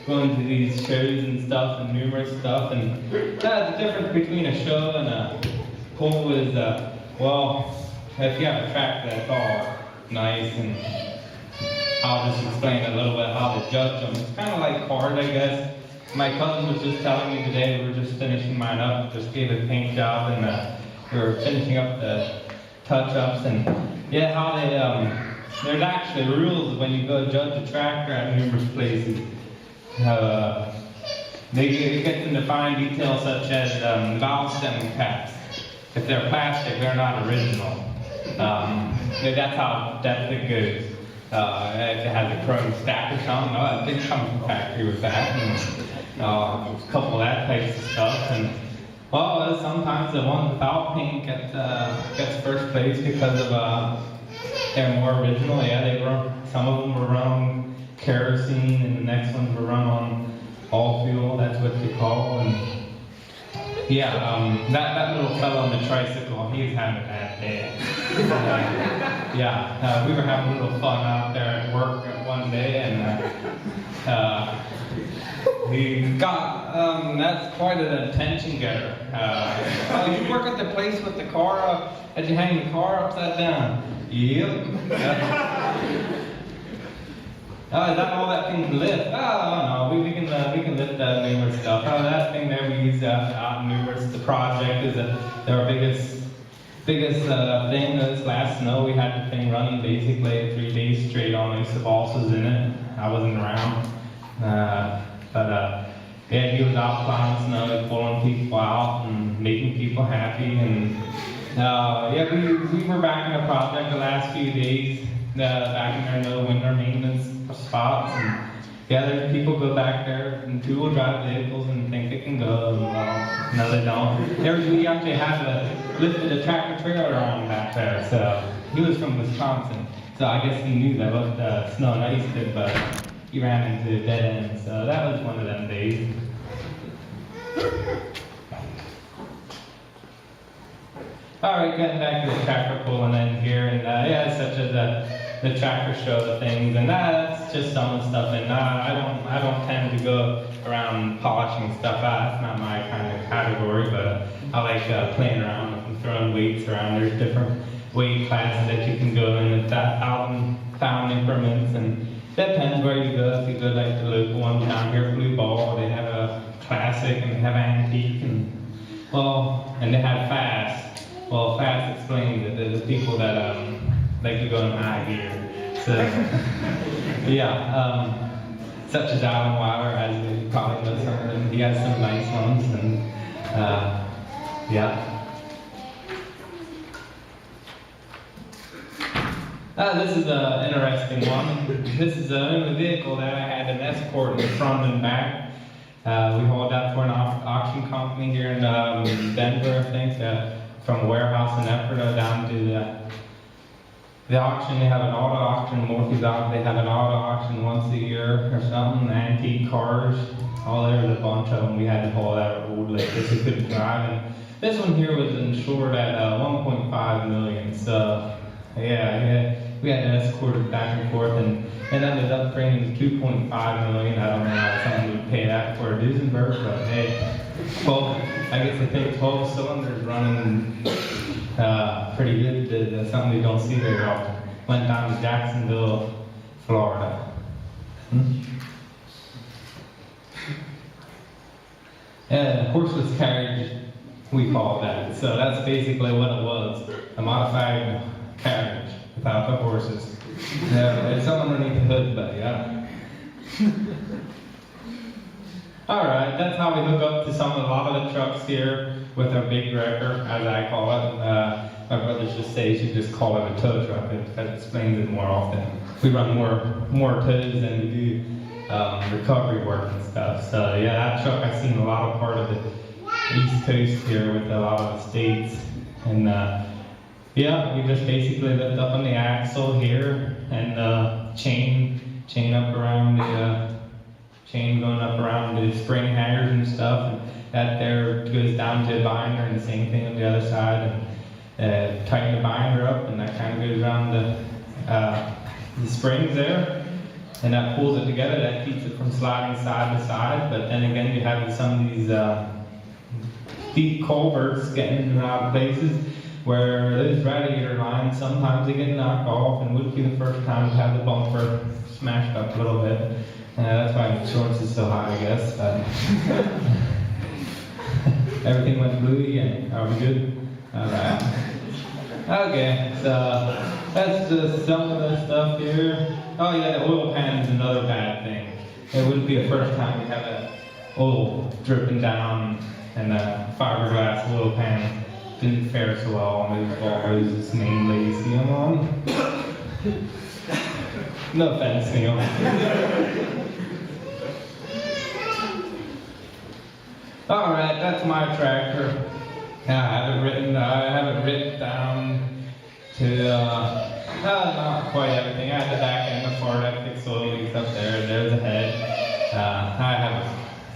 going to these shows and stuff and numerous stuff, and the difference between a show and a pull is, well, if you have a tractor that's all nice, and I'll just explain a little bit how to judge them. It's kind of like cars, I guess. My cousin was just telling me today, we were just finishing mine up, just gave a paint job, and we were finishing up the touch-ups, and yeah, how they, there's actually rules when you go judge a tractor at numerous places. They get into fine details such as valve stem caps. If they're plastic, they're not original. That's how it goes. If it has a chrome stack or something, it didn't come from the factory with that. And, a couple of that type of stuff. And well, sometimes the one without paint gets first place because of they're more original. Yeah, they were. Some of them were run on kerosene, and the next ones were run on all fuel. That's what you call. And yeah, that little fellow on the tricycle, he was having a bad day. Yeah, we were having a little fun out there at work one day, and we got, that's quite an attention getter. You work at the place with the car, that you hang the car upside down? Yep. Is that all that thing can lift? Oh, no, we can lift that numerous stuff. That thing there we use out in numerous. The project is our biggest biggest thing this last snow, we had the thing running basically 3 days straight on. I used to boss was in it. I wasn't around. Yeah, he was out plowing snow, pulling people out and making people happy. And yeah, we were back in the project the last few days, back in there, no winter maintenance spots. And yeah, there's people go back there in two-wheel drive vehicles and think they can go. Well, no, they don't. We actually had to lift a tractor trailer around back there. So he was from Wisconsin, so I guess he knew that what snow and ice did, but he ran into a dead end. So that was one of them days. All right, getting back to the tractor pulling in here, and yeah, such as the tractor show things, and that's just some of the stuff. And I don't tend to go around polishing stuff out. That's not my kind of category, but I like playing around and throwing weights around. There's different weight classes that you can go in at 1,000-pound increments, and that depends where you go. If you go like the local one down here, Blue Ball, they have a classic and they have antique, and well, and they have fast. Well, fast explains that the people that like to go in high gear. So yeah, such as Alan Weiler, as you probably know some of them. He has some nice ones, and yeah. This is an interesting one. This is a vehicle that I had an escort in the front and back. We hauled that for an auction company here in Denver, I think. From a warehouse in Ephrata down to the auction. They have an auto auction, Morphe's auction. They have an auto auction once a year or something. Antique cars. There's a bunch of them. We had to haul that road like this. We couldn't drive. And this one here was insured at 1.5 million. So yeah, we had to escort it back and forth, and it ended up bringing 2.5 million. I don't know how someone would pay that for a Duesenberg, but hey. 12 cylinders running pretty good. That's something we don't see very often. Went down to Jacksonville, Florida. Horseless carriage, we call that. So that's basically what it was. A modified carriage without the horses. It's something underneath the hood, but yeah. Alright, that's how we hook up to a lot of the trucks here with our big wrecker, as I call it. My brothers just say you should just call it a tow truck. That explains it more often. We run more tows than we do recovery work and stuff. So yeah, that truck, I've seen a lot of part of the East Coast here with a lot of the states. And yeah, we just basically lift up on the axle here and chain up around the chain going up around the spring hangers and stuff, and that there goes down to a binder, and the same thing on the other side, and tighten the binder up, and that kind of goes around the springs there, and that pulls it together. That keeps it from sliding side to side. But then again, you have some of these deep culverts getting out of places where those radiator lines, sometimes they get knocked off, and would be the first time to have the bumper smashed up a little bit. That's why insurance is so high, I guess. But everything went bluey, and are we good? Alright. Okay, so that's just some of the stuff here. Oh yeah, the oil pan is another bad thing. It wouldn't be the first time we have that oil dripping down, and the fiberglass oil pan didn't fare so well on those ball hoses mainly. You see them on? No offense, Neil. Alright, that's my tractor. I have it written down to not quite everything. I have the back end, the part, I fixed oil leaks up there, there's the head. I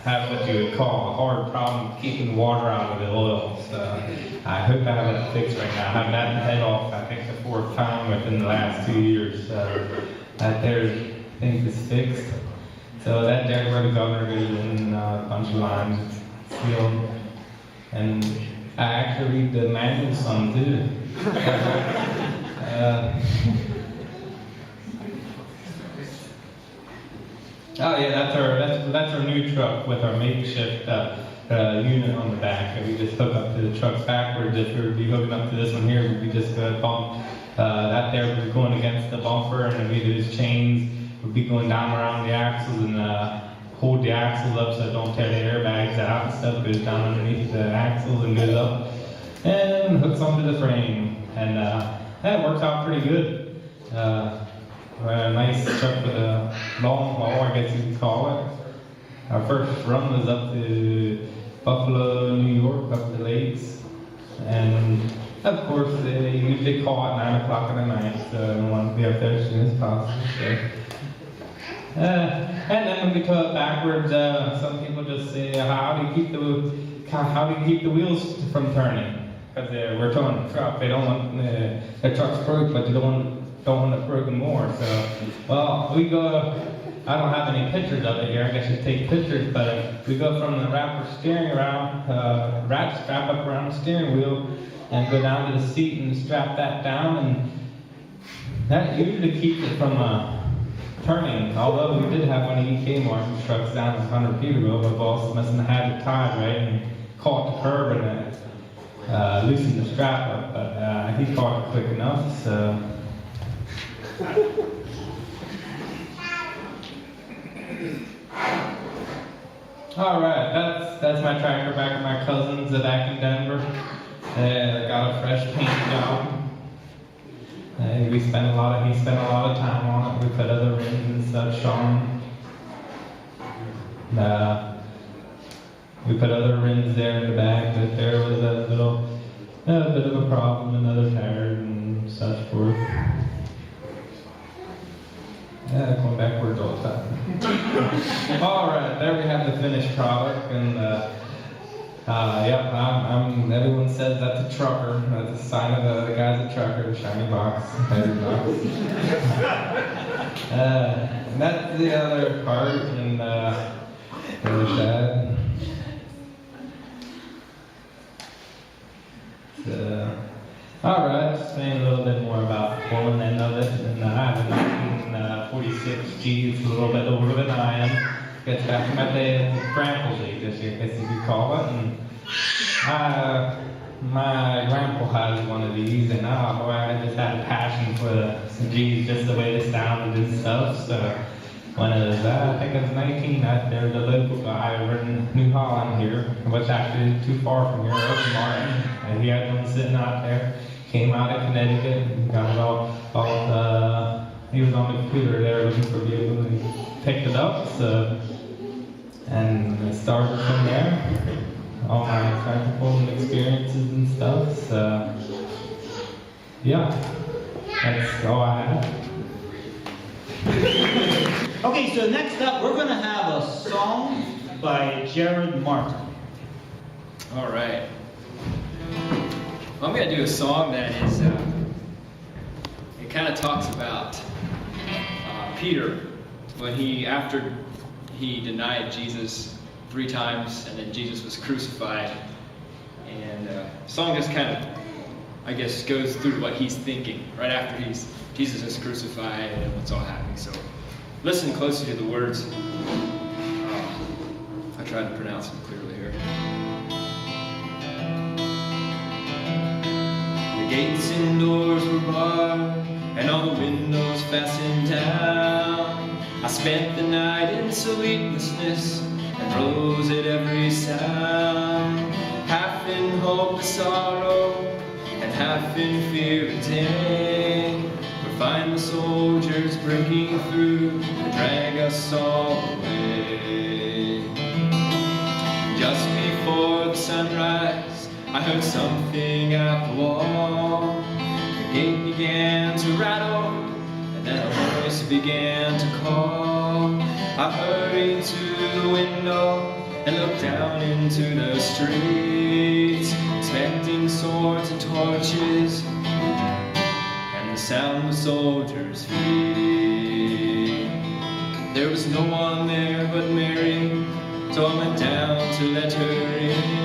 have what you would call a hard problem keeping water out of the oil. So I hope I have it fixed right now. I've had the head off, I think, the 4th time within the last 2 years. So that there, I think, is fixed. So that there where the governor goes in, a bunch of lines. And I actually read the manual some too. Oh yeah, that's our new truck with our makeshift unit on the back that we just hook up to the trucks backwards. If we would be hooking up to this one here, we'd be just bump that there would be going against the bumper, and then these chains would be going down around the axles and hold the axles up so it don't tear the airbags out and stuff. Goes down underneath the axles and goes up and hooks onto the frame, and that works out pretty good. A nice truck with a long haul, I guess you could call it. Our first run was up to Buffalo, New York, up the lakes, and of course they usually call at 9 o'clock in the night, so I want to be up there as soon as possible. So. And then when we tow it backwards, some people just say, how do you keep the wheels from turning? Because we're towing a truck. They don't want the truck's broke, but they don't want it broken more. So, well, we go. I don't have any pictures of it here. I guess you take pictures, but we go from the wrapper steering around, rat strap up around the steering wheel, and go down to the seat and strap that down, and that usually keeps it from turning. Although we did have one of EK Martin's trucks down in 100 feet ago, my boss must have had it tied right and caught the curb and loosened the strap up, but he caught it quick enough, so. All right, that's my tractor back at my cousin's back in Denver. Got a fresh paint job. He spent a lot of time on it. We put other rims and such on. We put other rims there in the back, but there was a bit of a problem, another tire and such forth. Going backwards all the time. All right, there we have the finished product, and yep, everyone says that's a trucker. That's a sign of the guy's a trucker, the shiny box, heavy box. And that's the other part, and there's that. All right, just saying a little bit more about one end of it, and I have a 1946 G. It's a little bit older than I am. Gets back in my day, grandpa's age, I guess you could call it. And my grandpa has one of these, and boy, I just had a passion for some G's, just the way they sounded and stuff. So when it was, I think it was 19, there was a local guy over in New Holland here, which actually is too far from here, over Martin, and he had one sitting out there. Came out of Connecticut and got it all he was on the computer there looking for vehicles, and he picked it up, so, and it started from there. All my practical experiences and stuff, so, yeah, that's all I have. Okay, so next up, we're going to have a song by Jared Martin. All right. I'm going to do a song that is, it kind of talks about Peter when after he denied Jesus 3 times, and then Jesus was crucified. And the song just kind of, I guess, goes through what he's thinking right after Jesus is crucified and what's all happening. So listen closely to the words. I tried to pronounce them clearly here. The gates and doors were barred, and all the windows fastened down. I spent the night in sleeplessness and rose at every sound, half in hope of sorrow and half in fear of day. We find the soldiers breaking through to drag us all away. Just before the sunrise, I heard something at the wall. The gate began to rattle, and then a voice began to call. I hurried to the window and looked down into the streets, expecting swords and torches and the sound of soldiers' feet. There was no one there but Mary, so I went down to let her in.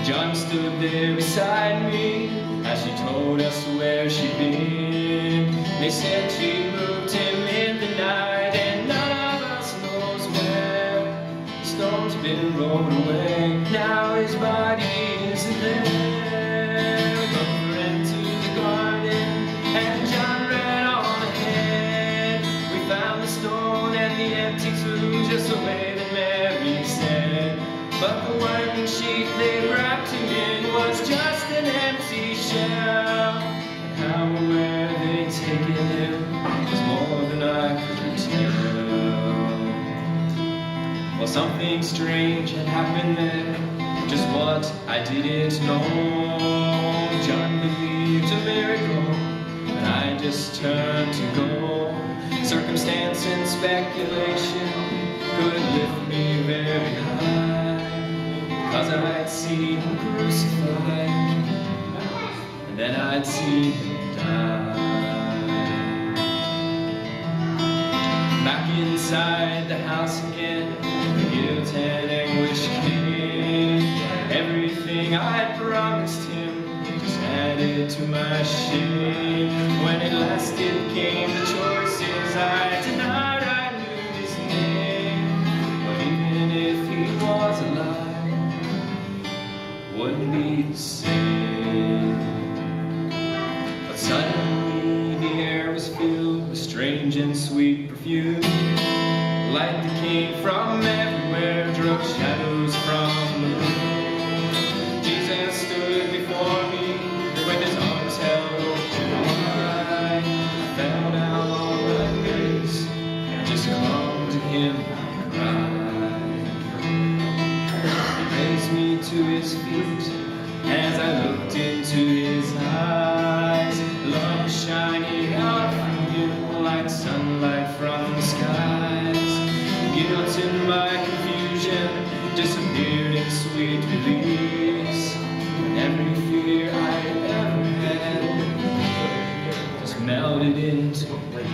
John stood there beside me as she told us where she'd been. They said she moved him in the night, and none of us knows where. The stone's been rolled away. packing sheet they wrapped him in was just an empty shell. And how or where they'd taken him was more than I could tell. Well, something strange had happened there, just what I didn't know. John believed a miracle, and I just turned to go. Circumstance and speculation could lift me very high, 'cause I'd seen him crucified, and then I'd seen him die. Back inside the house again, the guilt and anguish came. Everything I'd promised him just added to my shame. When at last it came to choices I denied, I knew his name. But even if he was alive, wouldn't be the same. But suddenly the air was filled with strange and sweet perfume. Light that came from everywhere drove shadows from the room. Jesus stood before me with his arms held open wide. I fell down on my knees, just clung to him and cried. He raised me to his feet as I looked into his eyes. Love shining out from him like sunlight from the skies. Guilt in my confusion disappeared in sweet release. And every fear I ever had just melted into peace.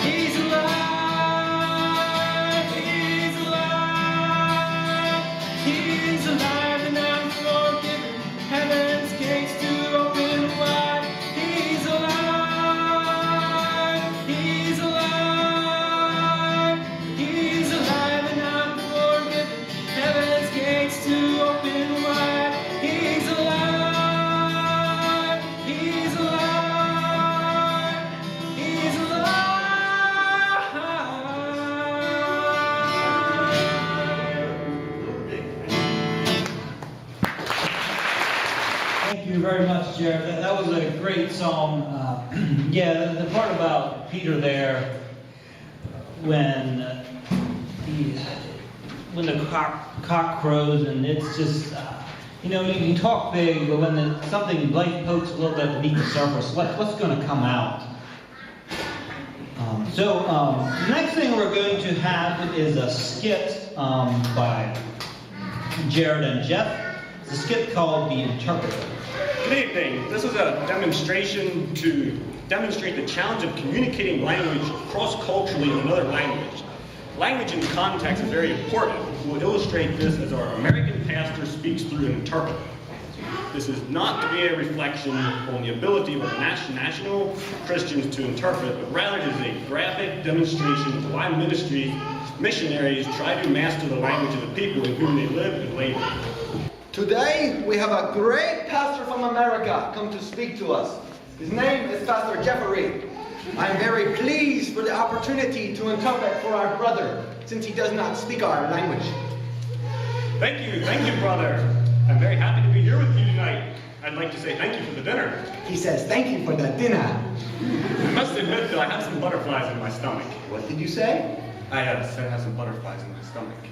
He's alive, he's alive, he's alive, and I'm forgiven. Heaven's gates to open wide. He's alive, he's alive, he's alive, and I'm forgiven. Heaven's gates to open wide. He's alive, he's alive, he's alive. Thank you very much, Jared. That was a great song. Yeah, the part about Peter there, when the cock crows, and it's just, you know, you can talk big, but when something life pokes a little bit beneath the surface, what's going to come out? So the next thing we're going to have is a skit by Jared and Jeff. It's a skit called The Interpreter. Good evening. This is a demonstration to demonstrate the challenge of communicating language cross-culturally in another language. Language in context is very important. We'll illustrate this as our American pastor speaks through an interpreter. This is not to be a reflection on the ability of our national Christians to interpret, but rather it is a graphic demonstration of why missionaries try to master the language of the people in whom they live and labor. Today, we have a great pastor from America come to speak to us. His name is Pastor Jeffrey. I'm very pleased for the opportunity to interpret for our brother, since he does not speak our language. Thank you, brother. I'm very happy to be here with you tonight. I'd like to say thank you for the dinner. He says thank you for the dinner. I must admit, though, I have some butterflies in my stomach. What did you say? I said I have some butterflies in my stomach.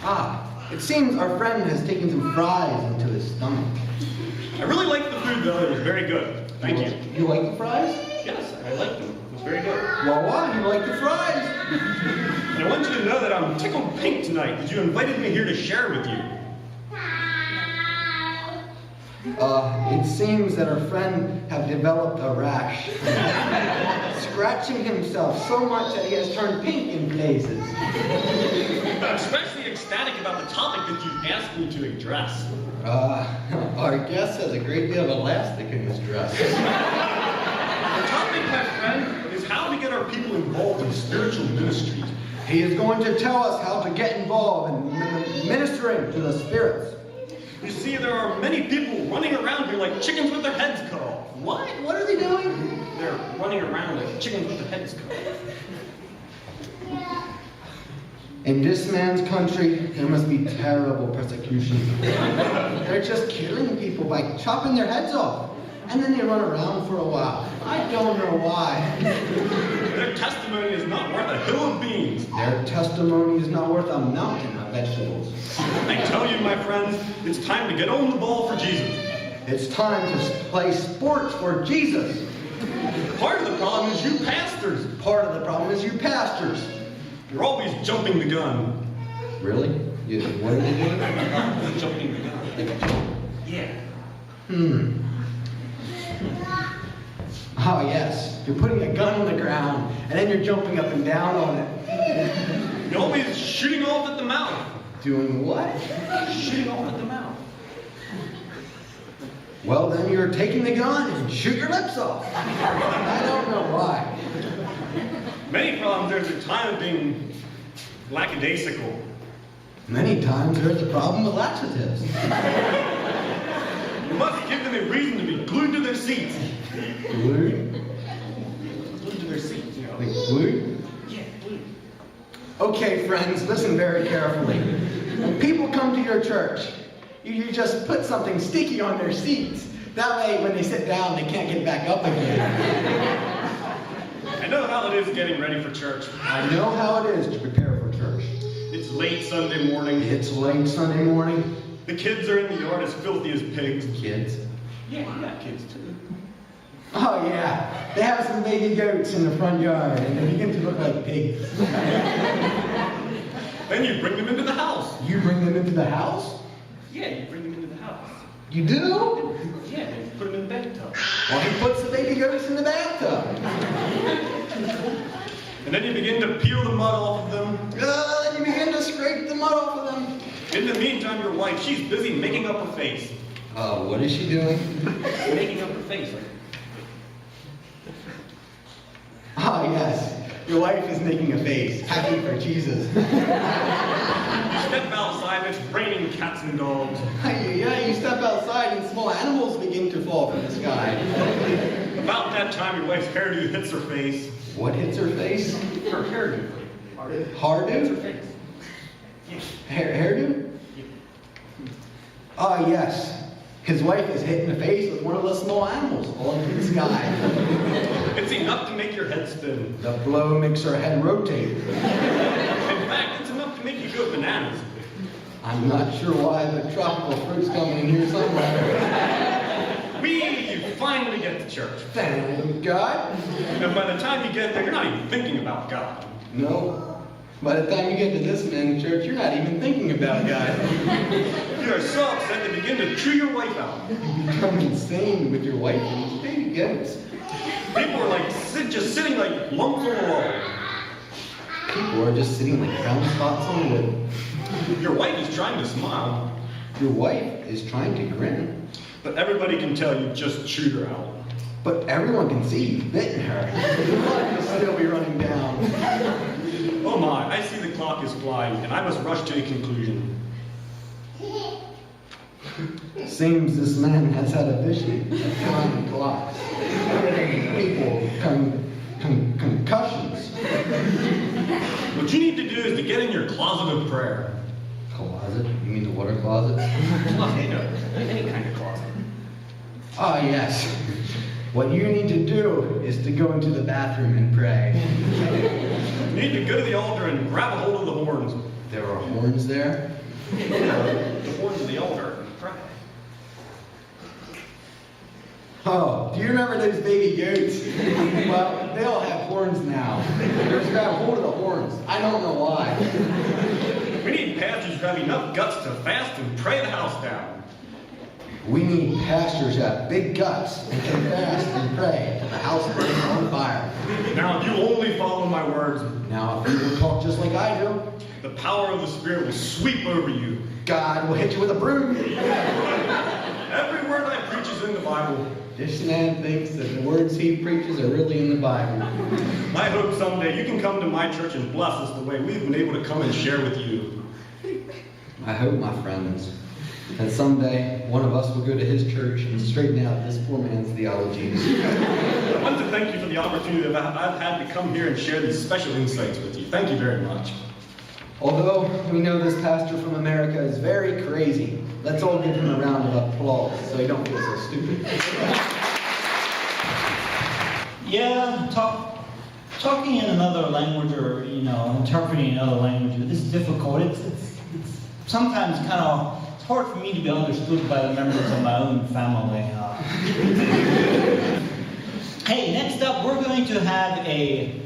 Ah, it seems our friend has taken some fries into his stomach. I really liked the food, though. It was very good. Thank you. You like the fries? Yes, I liked them. It was very good. Wawa, you like the fries? And I want you to know that I'm tickled pink tonight because you invited me here to share with you. It seems that our friend have developed a rash, scratching himself so much that he has turned pink in places. I'm especially ecstatic about the topic that you asked me to address. Our guest has a great deal of elastic in his dress. The topic, my friend, is how to get our people involved in spiritual ministries. He is going to tell us how to get involved in ministering to the spirits. You see, there are many people running around here like chickens with their heads cut off. What? What are they doing? They're running around like chickens with their heads cut off. In this man's country, there must be terrible persecution. They're just killing people by chopping their heads off. And then they run around for a while. I don't know why. Their testimony is not worth a hill of beans. Their testimony is not worth a mountain of vegetables. I tell you, my friends, it's time to get on the ball for Jesus. It's time to play sports for Jesus. Part of the problem is you pastors. Part of the problem is you pastors. You're always jumping the gun. Really? What are they doing? Jumping the gun. Yeah. Oh, yes. You're putting a gun on the ground, and then you're jumping up and down on it. You're always shooting off at the mouth. Doing what? Shooting off at the mouth. Well, then you're taking the gun and shoot your lips off. I don't know why. Many problems, there's a time of being lackadaisical. Many times there's a problem with laxatives. You must give them a reason to be glued to their seats. Glued? Glued to their seats, you know. Like glued? Yeah, glued. Okay, friends, listen very carefully. When people come to your church, you just put something sticky on their seats. That way, when they sit down, they can't get back up again. I know how it is getting ready for church. I know how it is to prepare for church. It's late Sunday morning. It's late Sunday morning. The kids are in the yard as filthy as pigs. Kids? Yeah, you got kids too. Oh, yeah. They have some baby goats in the front yard, and they begin to look like pigs. Then you bring them into the house. You bring them into the house? Yeah, you bring them into the house. You do? Yeah, you put them in the bathtub. Well, he puts the baby goats in the bathtub. And then you begin to peel the mud off of them. Then you begin to scrape the mud off of them. In the meantime, your wife, she's busy making up her face. What is she doing? Making up her face. Ah, yes. Your wife is making a face. Happy for Jesus. You step outside, it's raining cats and dogs. Yeah, you step outside and small animals begin to fall from the sky. About that time, your wife's hairdo hits her face. What hits her face? Her hairdo. Hairdo? Hairdo? Ah, yes. His wife is hit in the face with one of the small animals falling from the sky. It's enough to make your head spin. The blow makes her head rotate. In fact, it's enough to make you go bananas. I'm not sure why, but tropical fruit's coming in here somewhere. You finally get to church. Thank God. And by the time you get there, you're not even thinking about God. No. By the time you get to this man's church, you're not even thinking about God. You are so upset they begin to chew your wife out. You become insane with your wife and these baby goats. People are like just sitting like lumps on a log. People are just sitting like brown spots on wood. Your wife is trying to smile. Your wife is trying to grin. But everybody can tell you just chewed her out. But everyone can see you've bitten her. The blood will still be running down. Oh my, I see the clock is flying, and I must rush to a conclusion. Seems this man has had a vision of time clocks. People, concussions. What you need to do is to get in your closet of prayer. Closet? You mean the water closet? Any kind of closet. Ah, yes. What you need to do is to go into the bathroom and pray. You need to go to the altar and grab a hold of the horns. There are horns there? The horns of the altar and pray. Oh, do you remember those baby goats? Well, they all have horns now. Just grab hold of the horns. I don't know why. We need pastors who have enough guts to fast and pray the house down. We need pastors who have big guts and can fast and pray till the house burns on fire. Now, if you only follow my words, now if you will talk just like I do, the power of the Spirit will sweep over you. God will hit you with a broom. Every word I preach is in the Bible. This man thinks that the words he preaches are really in the Bible. I hope someday you can come to my church and bless us the way we've been able to come and share with you. I hope, my friends. And someday, one of us will go to his church and straighten out this poor man's theology. I wanted to thank you for the opportunity that I've had to come here and share these special insights with you. Thank you very much. Although we know this pastor from America is very crazy, let's all give him a round of applause so he don't feel so stupid. Yeah, talking in another language or, interpreting another language is difficult. It's sometimes it's hard for me to be understood by the members of my own family. Hey, next up we're going to have a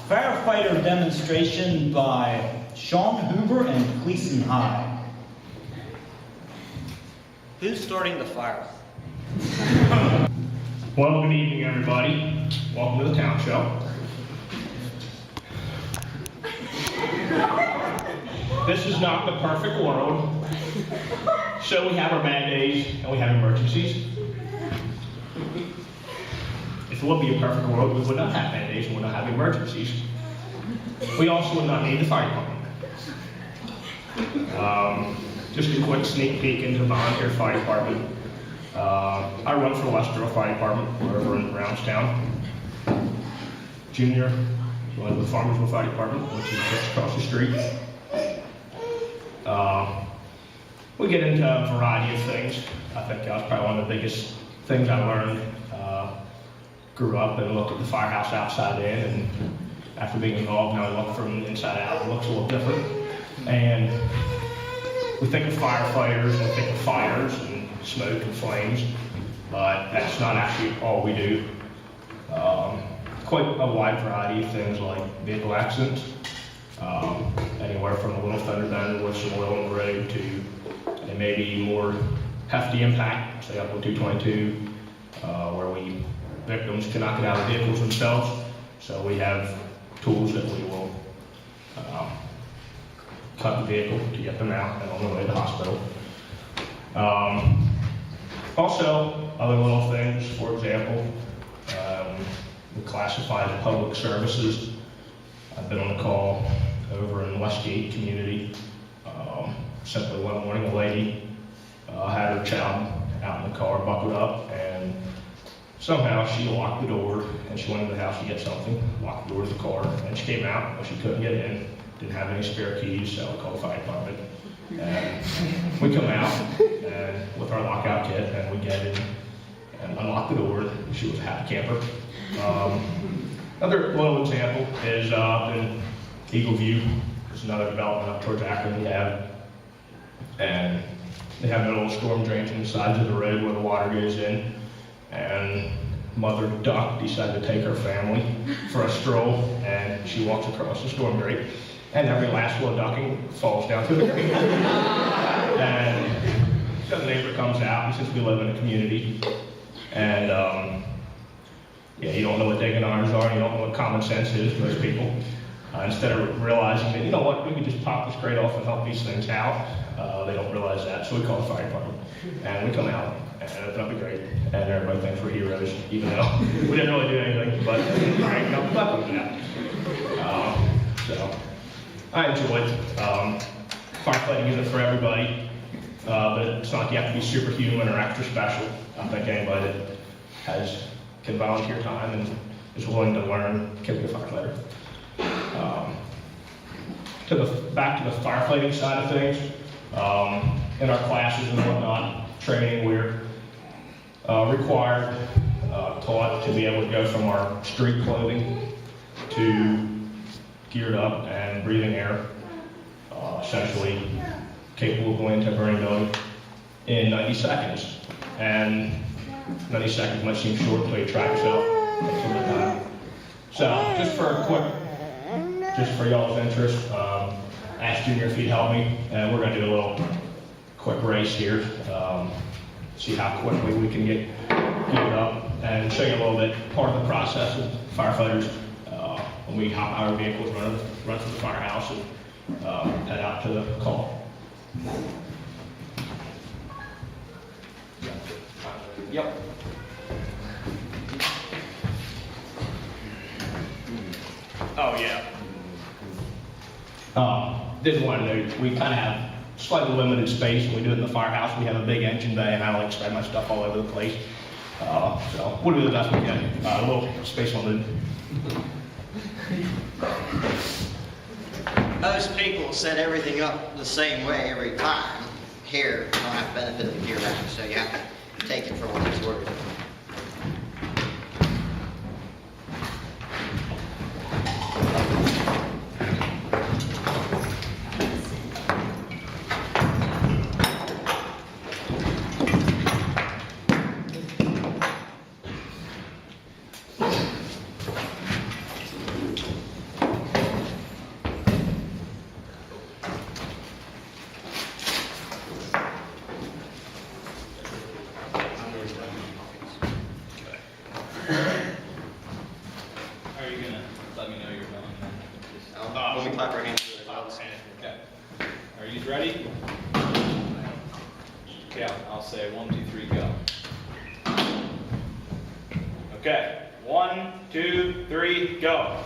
firefighter demonstration by Sean Hoover and Gleason High. Who's starting the fire? Well, good evening, everybody. Welcome to the town show. This is not the perfect world. So we have our bad days and we have emergencies. If it would be a perfect world, we would not have bad days and would not have emergencies. We also would not need the fire department. Just a quick sneak peek into the volunteer fire department. I run for Westboro Fire Department. We're over in Brownstown. Junior runs the Farmersville Fire Department, which is just across the street. We get into a variety of things. I think that was probably one of the biggest things I learned. Grew up and looked at the firehouse outside in, and after being involved, now I look from the inside out. It looks a little different. And we think of firefighters, and we think of fires and smoke and flames, but that's not actually all we do. Quite a wide variety of things like vehicle accidents, anywhere from a little fender bender with some oil on the road to a maybe more hefty impact, say up to 222, where victims cannot get out of vehicles themselves. So we have tools that we will cut the vehicle to get them out and on the way to the hospital. Also, other little things, for example, we classify as public services. I've been on a call over in Westgate community. Simply one morning, a lady had her child out in the car, buckled up, and somehow she locked the door, and she went into the house to get something, locked the door to the car, and she came out, but she couldn't get in, didn't have any spare keys, so I called the fire department. And we come out and with our lockout kit, and we get in and unlock the door. She was a happy camper. Another little example is in Eagle View. There's another development up towards Akron we have, and they have little storm drains on the sides of the road where the water goes in. And Mother Duck decided to take her family for a stroll, and she walks across the storm drain, and every last little ducking falls down to the drain. And so the neighbor comes out, and since we live in a community, and you don't know what digging irons are, you don't know what common sense is to most people. Instead of realizing that, you know what, we could just pop this grate off and help these things out, they don't realize that, so we call the fire department. And we come out and open up the grate, and everybody thinks we're heroes, even though we didn't really do anything, but crank up the buttons out. So I enjoyed firefighting isn't for everybody, but it's not like you have to be superhuman or extra special. I think anybody that can volunteer time and is willing to learn can be a firefighter. Back to the firefighting side of things, in our classes and whatnot, training, we're required, taught to be able to go from our street clothing to geared up and breathing air, essentially capable of going into a burning building in 90 seconds. And 90 seconds might seem short until you track yourself. Takes a little time. So just for y'all's interest, ask Junior if he'd help me, and we're going to do a little quick race here, see how quickly we can get geared up, and show you a little bit part of the process of firefighters when we hop out of our vehicles, run to the firehouse, and head out to the call. Yep. Oh, yeah. Didn't want to know, we kind of have slightly limited space. When we do it in the firehouse, we have a big engine bay, and I like to spread my stuff all over the place. So we'll do the best we can. A little space limited. Most people set everything up the same way every time. Here, you don't have the benefit of the gear rack, so you have to take it for what it's worth. Are you gonna let me know you're done? When we clap our hands. Okay. Are you ready? Okay, I'll say 1, 2, 3, go. Okay, 1, 2, 3, go.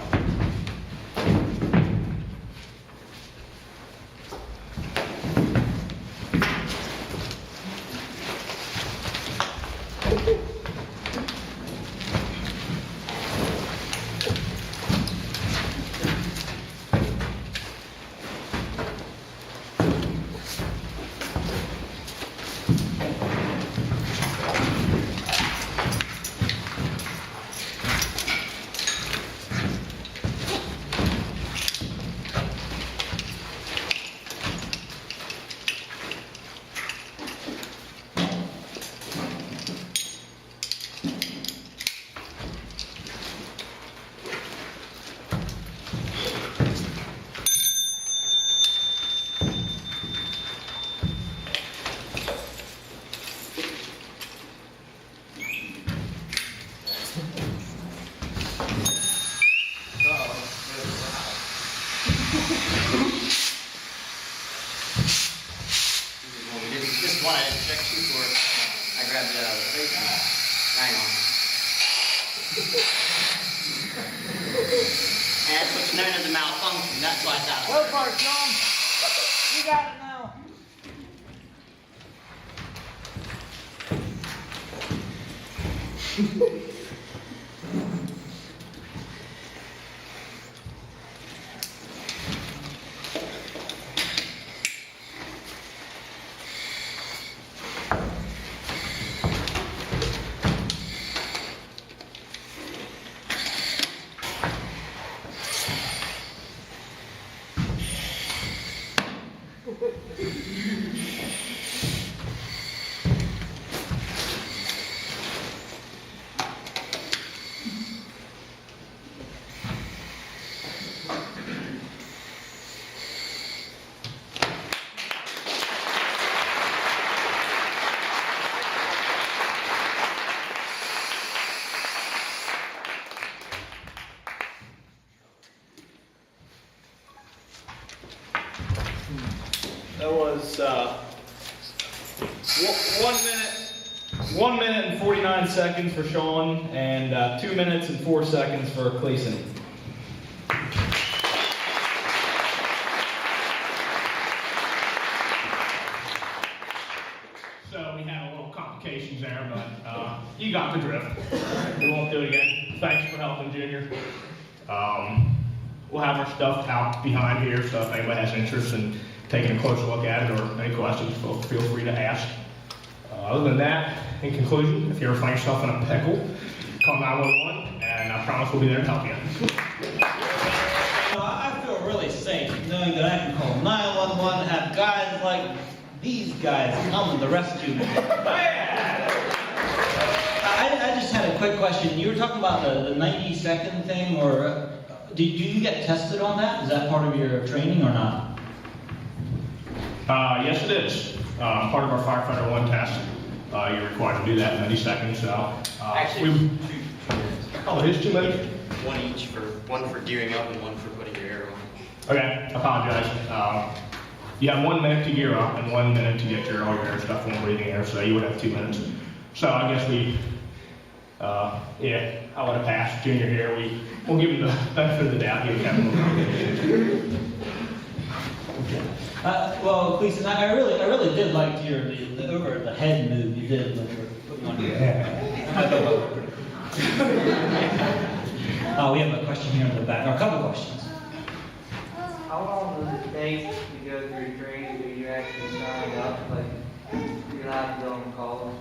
This is one I didn't check you for. I grabbed it out of the face. Hang on. And that's what's known as a malfunction. That's why it's out. Go for it, John. You got it now. That was 1 minute and 49 seconds for Sean, and 2 minutes and 4 seconds for Cleason. So we had a little complications there, but you got the drift. We won't do it again. Thanks for helping, Junior. We'll have our stuff out behind here, so if anybody has interest in taking a closer look at it or any questions, feel free to ask. Other than that, in conclusion, if you ever find yourself in a pickle, call 911, and I promise we'll be there to help you. I feel really safe knowing that I can call 911 and have guys like these guys come to rescue me. I just had a quick question. You were talking about the 90-second thing, or do you get tested on that? Is that part of your training or not? Yes, it is. Part of our Firefighter 1 test. You're required to do that in 90 seconds. So, Actually, oh, it is 2 minutes? One for gearing up and one for putting your air on. Okay, I apologize. You have 1 minute to gear up and 1 minute to get all your air stuff when breathing air, so you would have 2 minutes. So I guess yeah, I would have passed Junior here. We'll give him the benefit of the doubt. He would have a little Well, Cleason, I really did like the over the head move you did when you were putting on your hair. I thought that was pretty cool. We have a question here in the back, or a couple questions. How long does it take to go through training? Do you actually sign up? Like, you're not going to college?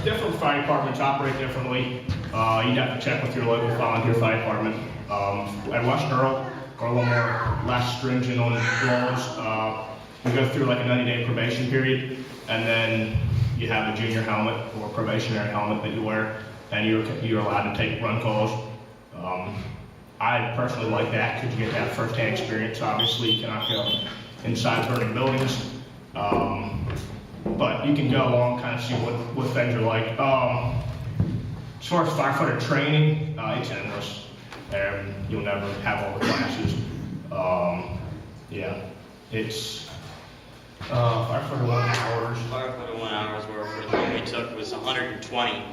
Different fire departments operate differently. You'd have to check with your local volunteer fire department. At West Earl, we're a little more less stringent on laws. You go through like a 90-day probation period, and then you have a junior helmet or probationary helmet that you wear, and you're allowed to take run calls. I personally like that because you get that first-hand experience. Obviously, you cannot go inside burning buildings. But you can go along, kind of see what things are like. As far as firefighter training, it's endless. You'll never have all the classes. Yeah, it's firefighter 1 hours. Firefighter 1 hours worth. The one we took was 120.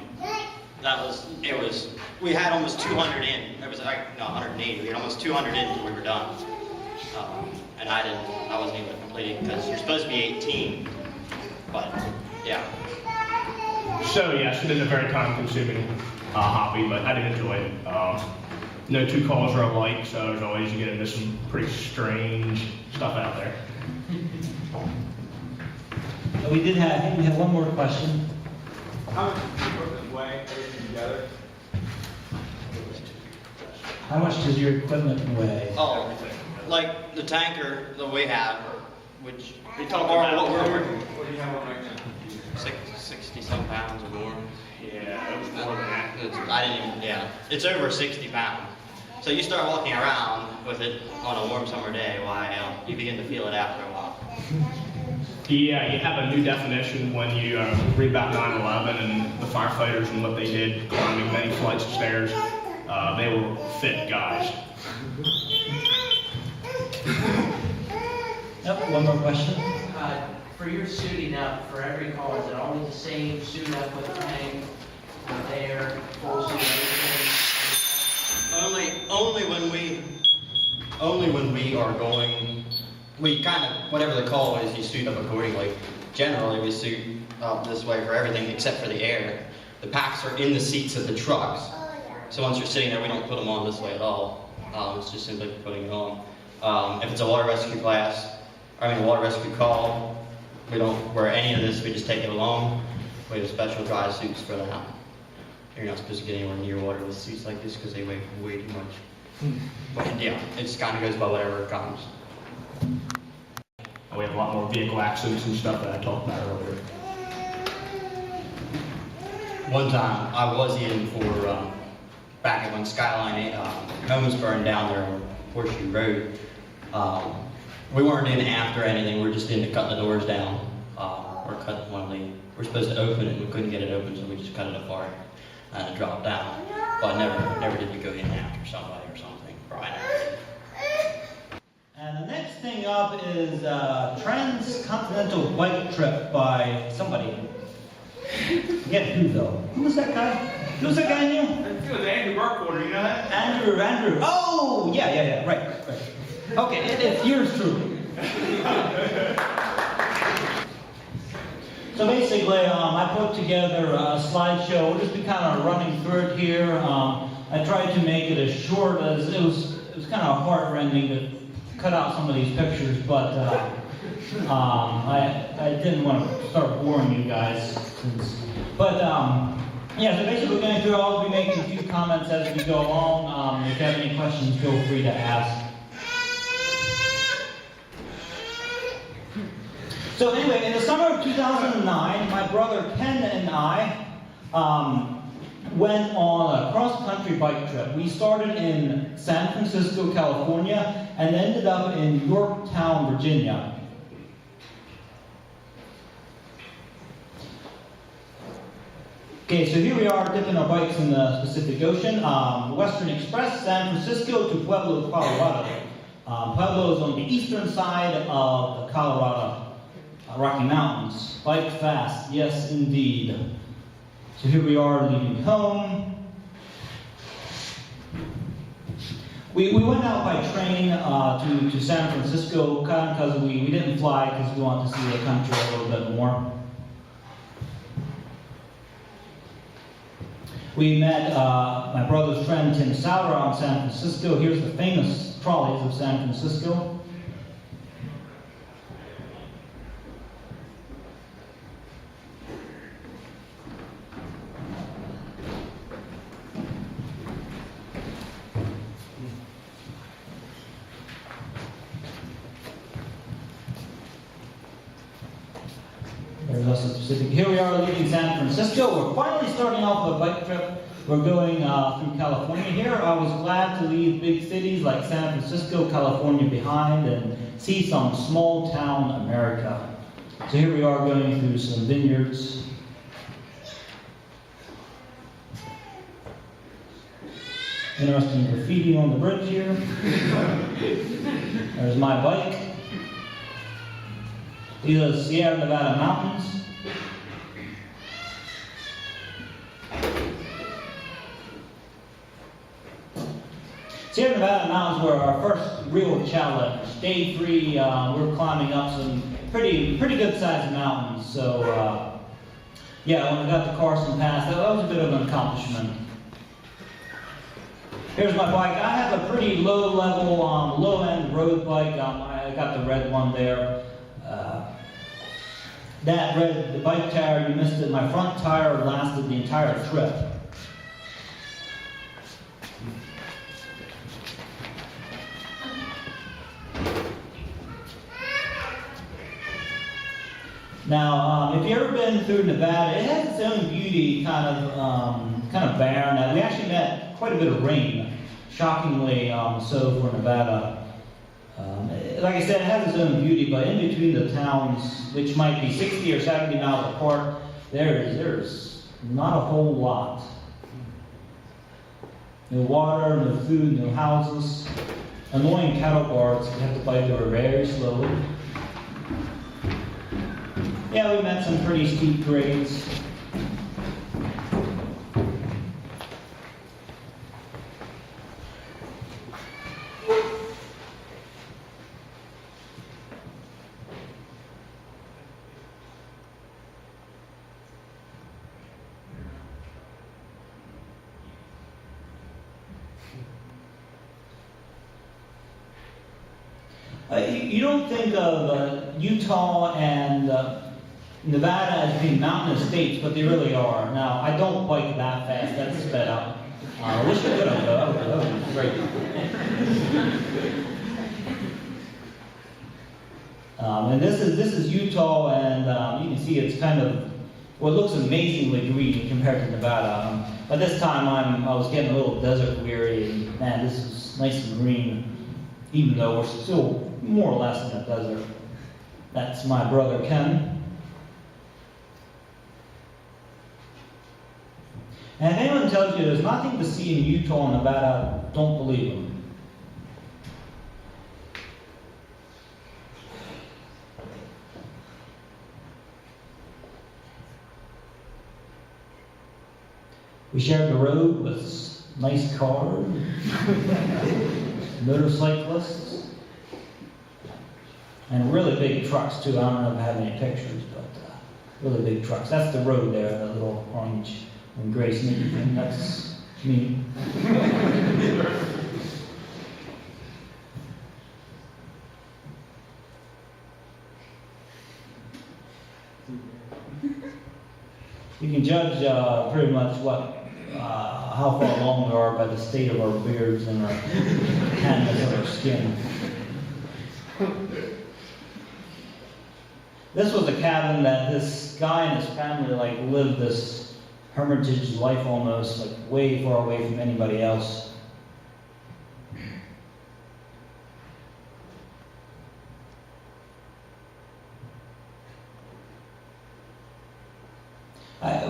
We had almost 200 in. It was like, no, 180. We had almost 200 in until we were done. And I wasn't able to complete it because you're supposed to be 18. But, yeah. So yes, it is a very time-consuming hobby, but I did enjoy it. No two calls are alike, so there's always you get into some pretty strange stuff out there. I think we have one more question. How much does the equipment weigh, everything together? How much does your equipment weigh? Oh, like the tanker that we have, which What do you have on right now? 60-some pounds or more. Yeah, it was more than that. It's over 60 pounds. So you start walking around with it on a warm summer day, you begin to feel it after a while. Yeah, you have a new definition when you read about 9/11 and the firefighters and what they did, climbing many flights of stairs. They were fit guys. Yep, one more question. For your suiting up for every call, is it always the same suit up with tank, with air, full suit, everything? Only when we are going, we kind of, whatever the call is, you suit up accordingly. Generally, we suit up this way for everything except for the air. The packs are in the seats of the trucks. So once you're sitting there, we don't put them on this way at all. It's just simply putting it on. If it's a water rescue water rescue call, we don't wear any of this, we just take it along. We have special dry suits for that. You're not supposed to get anywhere near water with suits like this because they weigh way too much. But yeah, it just kind of goes by whatever comes. We have a lot more vehicle accidents and stuff that I talked about earlier. One time, I was in for, back when Skyline homes burned down there on Horseshoe Road. We weren't in after anything, we were just in to cut the doors down, or cut one of the, we're supposed to open it, and we couldn't get it open, so we just cut it apart and it dropped down. But never did we go in after somebody or something, right after. And the next thing up is a transcontinental bike trip by somebody. Forget who though. Who was that guy? Who was that guy I knew? It was Andrew Burkwater, you know that? Andrew. Oh, yeah, right. Okay, it's yours truly. So basically, I put together a slideshow. We'll just be kind of running through it here. I tried to make it as short as it was kind of heart-rending to cut out some of these pictures, but I didn't want to start boring you guys. Yeah, so basically we're going through, I'll be making a few comments as we go along. If you have any questions, feel free to ask. So anyway, in the summer of 2009, my brother Ken and I went on a cross-country bike trip. We started in San Francisco, California, and ended up in Yorktown, Virginia. Okay, so here we are dipping our bikes in the Pacific Ocean. Western Express, San Francisco to Pueblo, Colorado. Pueblo is on the eastern side of the Colorado Rocky Mountains. Bike fast, yes indeed. So here we are leaving home. We went out by train to San Francisco, kind of because we didn't fly because we wanted to see the country a little bit more. We met my brother's friend Tim Sauer on San Francisco. Here's the famous trolleys of San Francisco. There's also specific. Here we are leaving San Francisco. We're finally starting off a bike trip. We're going through California here. I was glad to leave big cities like San Francisco, California behind and see some small town America. So here we are going through some vineyards. Interesting graffiti on the bridge here. There's my bike. These are the Sierra Nevada mountains. Sierra Nevada mountains were our first real challenge. Day 3, we're climbing up some pretty good sized mountains. So yeah, when we got to Carson Pass, that was a bit of an accomplishment. Here's my bike. I have a pretty low level, low end road bike. I got the red one there. The bike tire, you missed it. My front tire lasted the entire trip. Now, if you've ever been through Nevada, it has its own beauty, kind of barren. We actually met quite a bit of rain, shockingly so for Nevada. Like I said, it has its own beauty, but in between the towns, which might be 60 or 70 miles apart, there's not a whole lot. No water, no food, no houses. Annoying cattle guards, we have to bike over very slowly. Yeah, we met some pretty steep grades. You don't think of Utah and Nevada as being mountainous states, but they really are. Now, I don't bike that fast. That's sped up. I wish I could have. That would be great. And this is Utah, and you can see it's kind of, well, it looks amazingly green compared to Nevada. But this time I was getting a little desert weary, and man, this is nice and green, even though we're still more or less in a desert. That's my brother Ken. And if anyone tells you there's nothing to see in Utah and Nevada, don't believe them. We shared the road with nice cars, motorcyclists, and really big trucks too. I don't know if I have any pictures, but really big trucks. That's the road there, the little orange and gray sneaky thing. That's me. You can judge pretty much how far along we are by the state of our beards and our tanness of our skin. This was a cabin that this guy and his family lived this hermitage life almost, way far away from anybody else.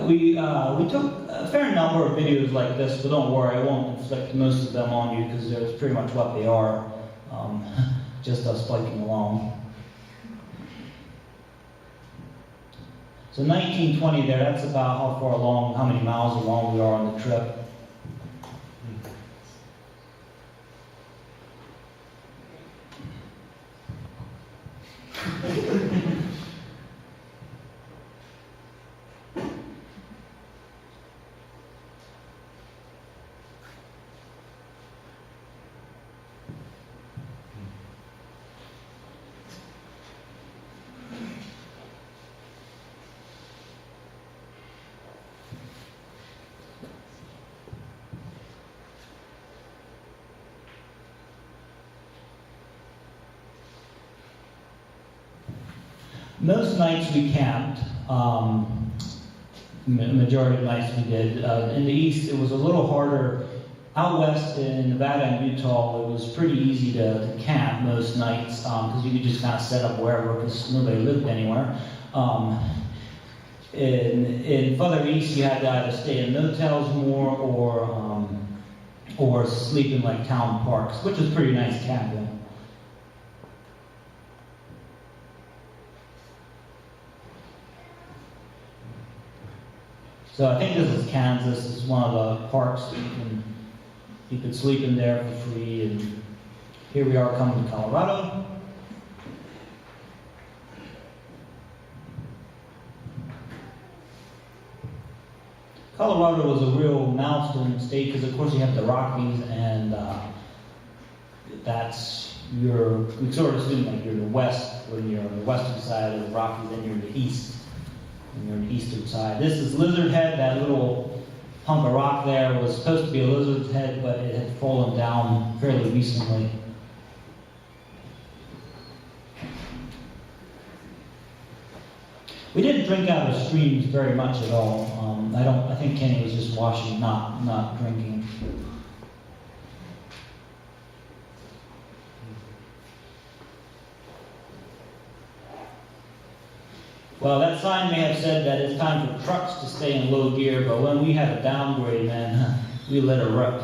We took a fair number of videos like this, but don't worry, I won't inflict most of them on you because that's pretty much what they are, just us biking along. So 1920 there, that's about how far along, how many miles along we are on the trip. Most nights we camped. Majority of nights we did. In the east, it was a little harder. Out west in Nevada and Utah, it was pretty easy to camp most nights because you could just kind of set up wherever because nobody lived anywhere. In further east, you had to either stay in motels more or sleep in like town parks, which was pretty nice camping. So I think this is Kansas. This is one of the parks that you could sleep in there for free. And here we are coming to Colorado. Colorado was a real milestone state because, of course, you have the Rockies, and that's we sort of assume like you're the west when you're on the western side of the Rockies, and you're in the east when you're on the eastern side. This is Lizard Head. That little hunk of rock there was supposed to be a lizard's head, but it had fallen down fairly recently. We didn't drink out of streams very much at all. I think Kenny was just washing, not drinking. Well, that sign may have said that it's time for trucks to stay in low gear, but when we had a downgrade, man, we let her rip.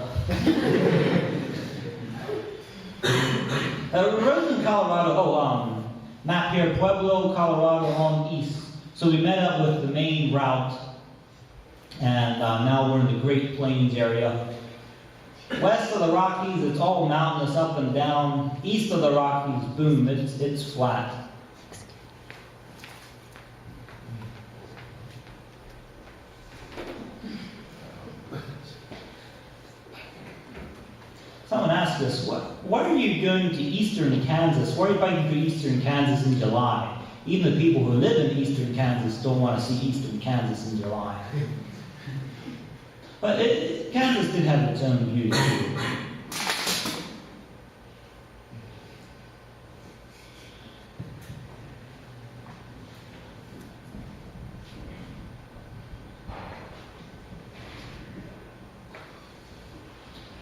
Roads in Colorado, map here, Pueblo, Colorado on east. So we met up with the main route, and now we're in the Great Plains area. West of the Rockies, it's all mountainous up and down. East of the Rockies, boom, it's flat. Someone asked us, what are you going to eastern Kansas? Why are you biking through eastern Kansas in July? Even the people who live in eastern Kansas don't want to see eastern Kansas in July. But Kansas did have its own beauty too.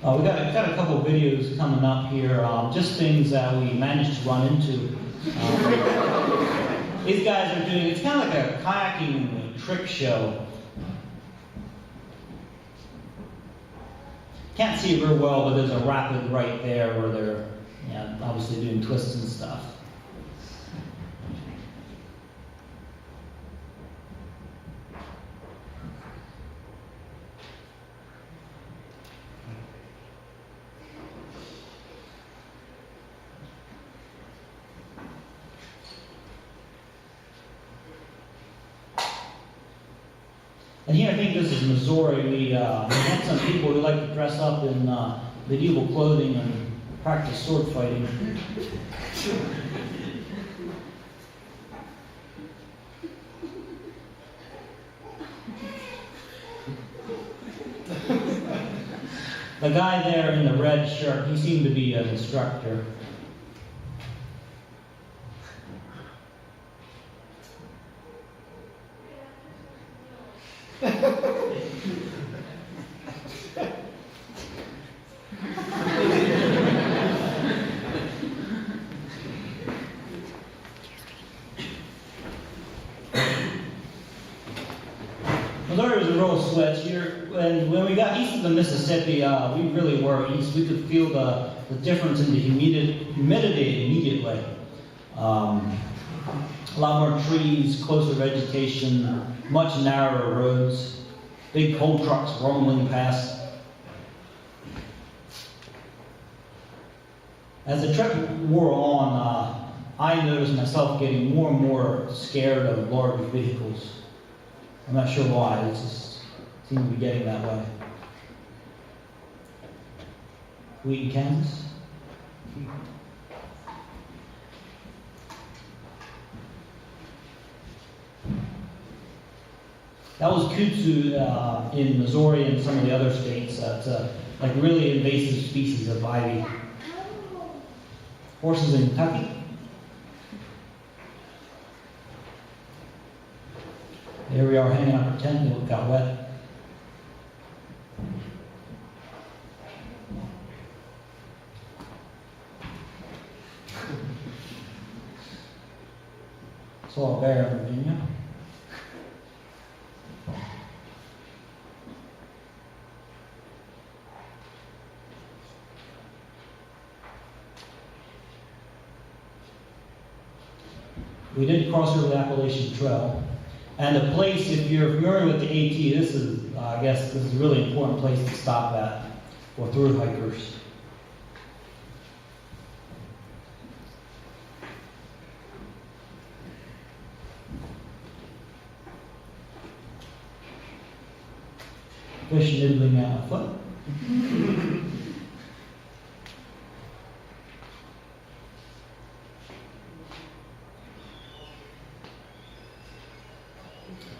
We got a couple of videos coming up here, just things that we managed to run into. These guys are doing, it's kind of like a kayaking trick show. Can't see it very well, but there's a rapid right there where they're obviously doing twists and stuff. And here, I think this is Missouri. We had some people who like to dress up in medieval clothing and practice sword fighting. The guy there in the red shirt, he seemed to be an instructor. Missouri was a real switch here. When we got east of the Mississippi, we really were east. We could feel the difference in the humidity immediately. A lot more trees, closer vegetation, much narrower roads, big coal trucks rumbling past. As the trip wore on, I noticed myself getting more and more scared of large vehicles. I'm not sure why, it just seemed to be getting that way. Wheaton, Kansas? That was kudzu in Missouri and some of the other states. That's like really invasive species of ivy. Horses in Kentucky. Here we are hanging up our tent, it got wet. Saw a bear in Virginia. We did cross over the Appalachian Trail. And the place, if you're familiar with the AT, this is, I guess, this is a really important place to stop at for through hikers. Fish nibbling at my foot.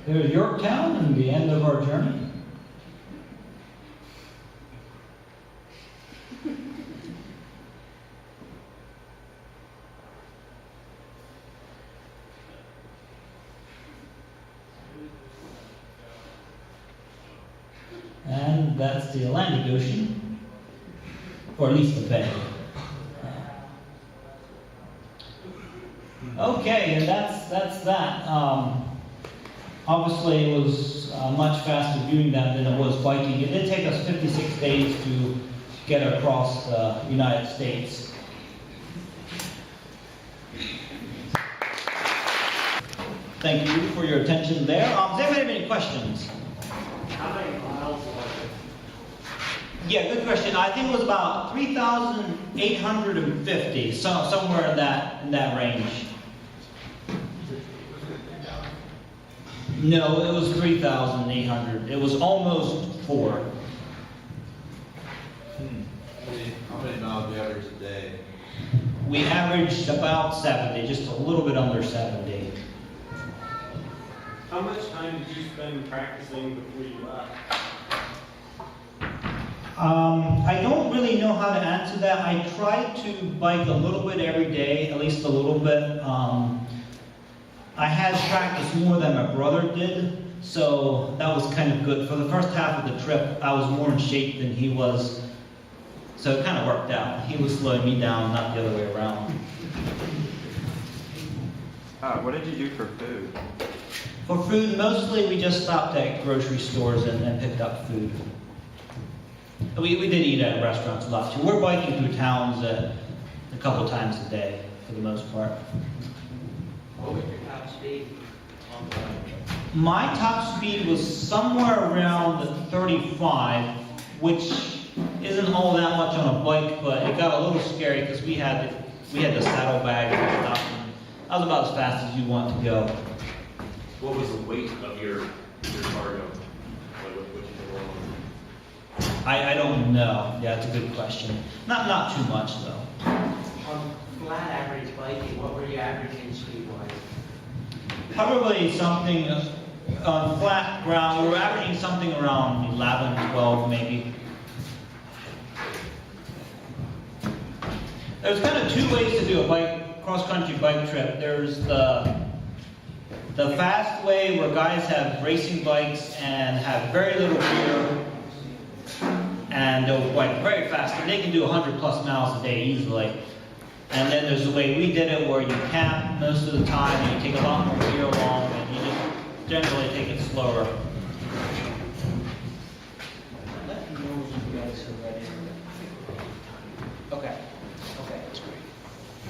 There's Yorktown and the end of our journey. And that's the Atlantic Ocean, or at least the bay. Okay, and that's that. Obviously, it was much faster doing that than it was biking. It did take us 56 days to get across the United States. Thank you for your attention there. Does anybody have any questions? How many miles was it? Yeah, good question. I think it was about 3,850, so somewhere in that range. No, it was 3,800. It was almost 4. How many miles do you average a day? We averaged about 70, just a little bit under 70. How much time did you spend practicing before you left? I don't really know how to answer that. I tried to bike a little bit every day, at least a little bit. I had practiced more than my brother did, so that was kind of good. For the first half of the trip, I was more in shape than he was, so it kind of worked out. He was slowing me down, not the other way around. What did you do for food? For food, mostly we just stopped at grocery stores and picked up food. We did eat at restaurants a lot too. We're biking through towns a couple times a day, for the most part. What was your top speed on the bike? My top speed was somewhere around 35, which isn't all that much on a bike, but it got a little scary because we had the saddlebag and stuff. That was about as fast as you want to go. What was the weight of your cargo? I don't know. Yeah, it's a good question. Not too much though. On flat average biking, what were you averaging speed-wise? Probably something on flat ground. We were averaging something around 11, 12 maybe. There's kind of two ways to do a cross-country bike trip. There's the fast way where guys have racing bikes and have very little gear and they'll bike very fast and they can do 100+ miles a day easily. And then there's the way we did it where you camp most of the time and you take a lot more gear along and you just generally take it slower. Let me know when you guys are ready. Okay. Okay, that's great.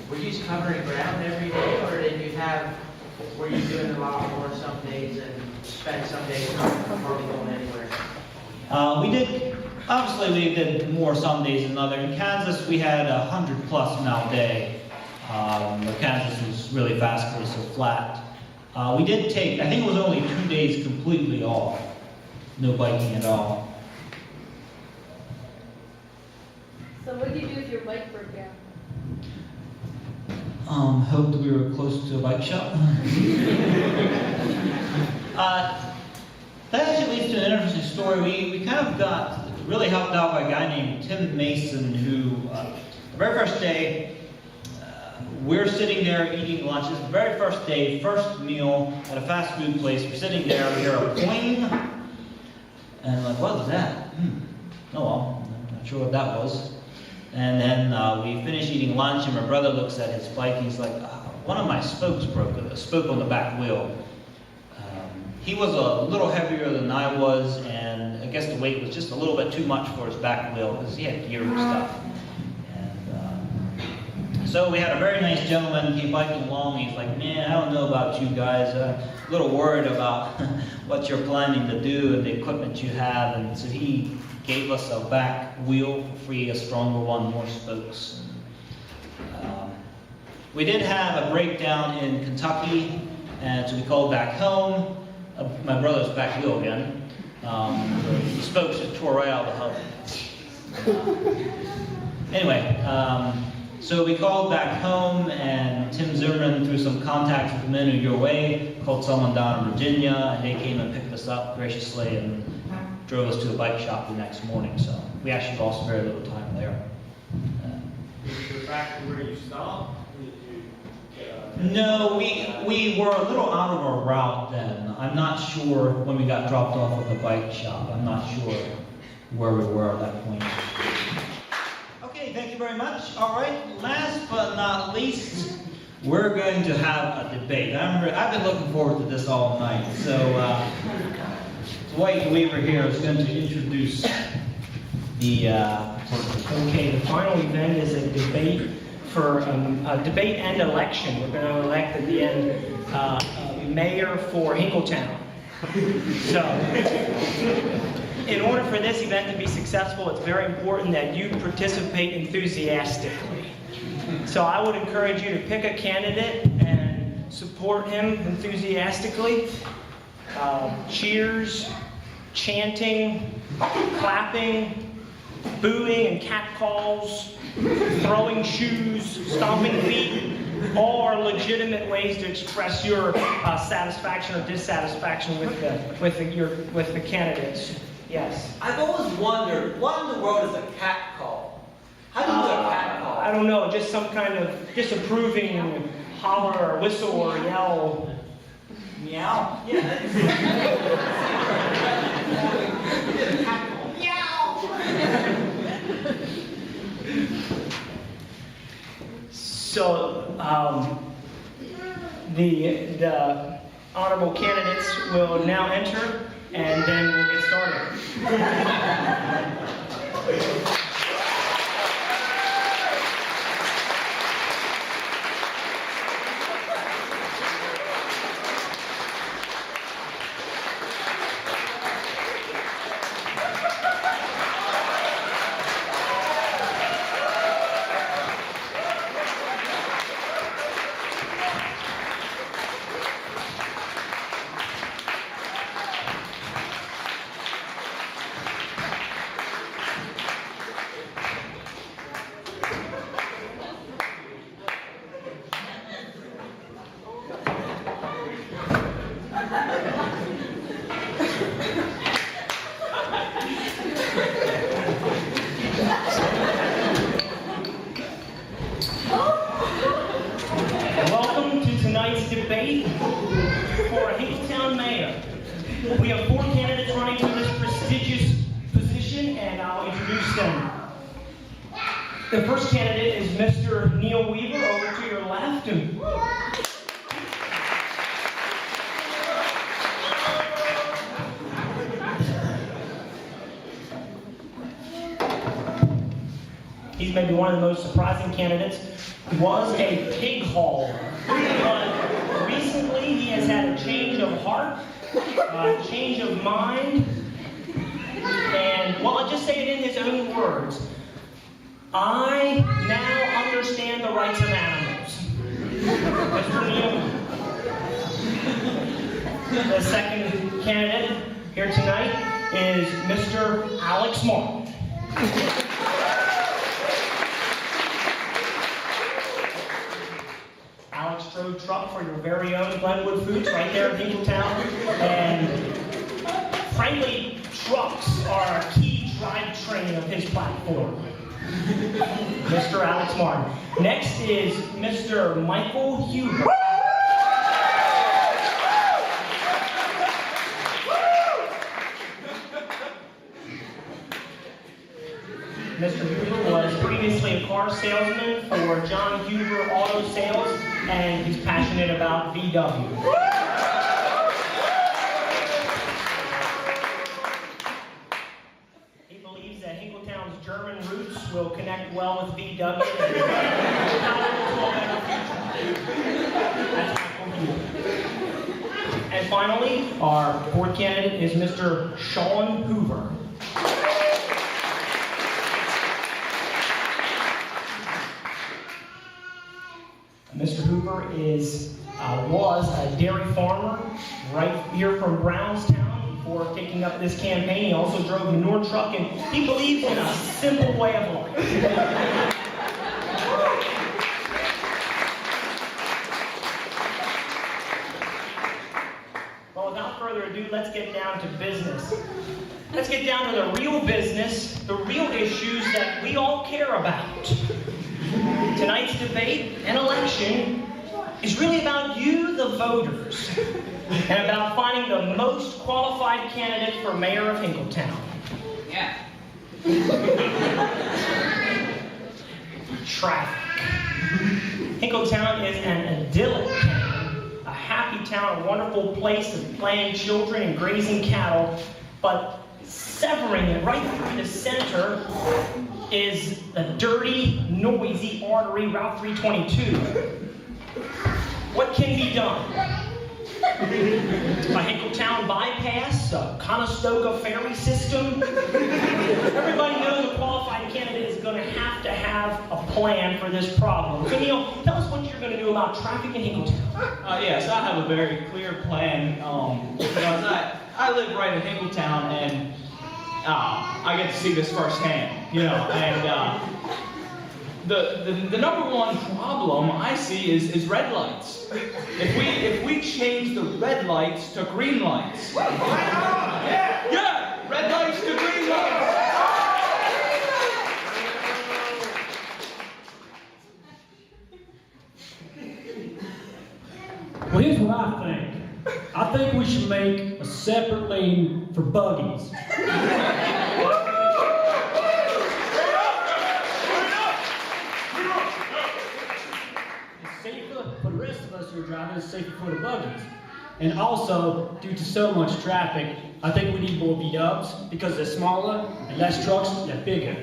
Were you covering ground every day, or were you doing a lot more some days and spent some days hardly going anywhere? Obviously we did more some days than others. In Kansas, we had a 100+ mile day. Kansas was really fast because it was so flat. We did take, I think it was only 2 days completely off. No biking at all. So what did you do if your bike broke down? Hoped we were close to a bike shop. That actually leads to an interesting story. We kind of got really helped out by a guy named Tim Mason who, the very first day, we're sitting there eating lunch. It's the very first day, first meal at a fast food place. We're sitting there, we hear a boing, and I'm like, what was that? Oh well, I'm not sure what that was. And then we finish eating lunch, and my brother looks at his bike, and he's like, one of my spokes broke, a spoke on the back wheel. He was a little heavier than I was, and I guess the weight was just a little bit too much for his back wheel, because he had gear and stuff. So we had a very nice gentleman, he biking along, he's like, man, I don't know about you guys, a little worried about what you're planning to do and the equipment you have, and so he gave us a back wheel for free, a stronger one, more spokes. We did have a breakdown in Kentucky, and so we called back home, my brother's back wheel again. The spokes just tore right out of the hub. Anyway, so we called back home, and Tim Zimmerman, through some contacts with the men who your way, called someone down in Virginia, and they came and picked us up graciously and drove us to a bike shop the next morning. So we actually lost very little time there. Did you go back to where you stopped? No, we were a little out of our route then. I'm not sure when we got dropped off at the bike shop. I'm not sure where we were at that point. Okay, thank you very much. All right, last but not least, we're going to have a debate. I've been looking forward to this all night. So Dwight Weaver here is going to introduce the Okay, the final event is a debate for a debate and election. We're going to elect at the end mayor for Hinkletown. So, in order for this event to be successful, it's very important that you participate enthusiastically. So I would encourage you to pick a candidate and support him enthusiastically. Cheers, chanting, clapping, booing and catcalls, throwing shoes, stomping feet, all are legitimate ways to express your satisfaction or dissatisfaction with the candidates. Yes. I've always wondered, what in the world is a catcall? How do you do a catcall? I don't know, just some kind of disapproving holler or whistle or yell. Meow? Yeah. So, the honorable candidates will now enter, and then we'll get started. Welcome to tonight's debate for a Hinkletown mayor. We have 4 candidates running for this prestigious position, and I'll introduce them. The first candidate is Mr. Neil Weaver, over to your left. He's maybe one of the most surprising candidates. He was a pig hauler, but recently he has had a change of heart, a change of mind, and, well, I'll just say it in his own words. I now understand the rights of animals. Mr. Neal. The second candidate here tonight is Mr. Alex Martin. Alex drove truck for your very own Glenwood Foods right there in Hinkletown. And frankly, trucks are a key drivetrain of his platform. Mr. Alex Martin. Next is Mr. Michael Huber. Mr. Huber was previously a car salesman for John Huber Auto Sales, and he's passionate about VW. He believes that Hinkletown's German roots will connect well with VW. And finally, our fourth candidate is Mr. Sean Hoover. Mr. Hoover was a dairy farmer right here from Brownstown before taking up this campaign. He also drove a manure truck, and he believes in a simple way of life. Well, without further ado, let's get down to business. Let's get down to the real business, the real issues that we all care about. Tonight's debate and election is really about you, the voters, and about finding the most qualified candidate for mayor of Hinkletown. Yeah. Traffic. Hinkletown is an idyllic town, a happy town, a wonderful place of playing children and grazing cattle, but severing it right through the center is the dirty, noisy artery, Route 322. What can be done? A Hinkletown bypass, a Conestoga ferry system. Everybody knows a qualified candidate is going to have a plan for this problem. So Neil, tell us what you're going to do about traffic in Hinkletown. Yes, I have a very clear plan. Because I live right in Hinkletown, and I get to see this firsthand, and the number one problem I see is red lights. If we change the red lights to green lights. Yeah, red lights to green lights. Well, here's what I think. I think we should make a separate lane for buggies. It's safer for the rest of us who are driving, it's safer for the buggies. And also, due to so much traffic, I think we need more V-dubs because they're smaller and less trucks, they're bigger.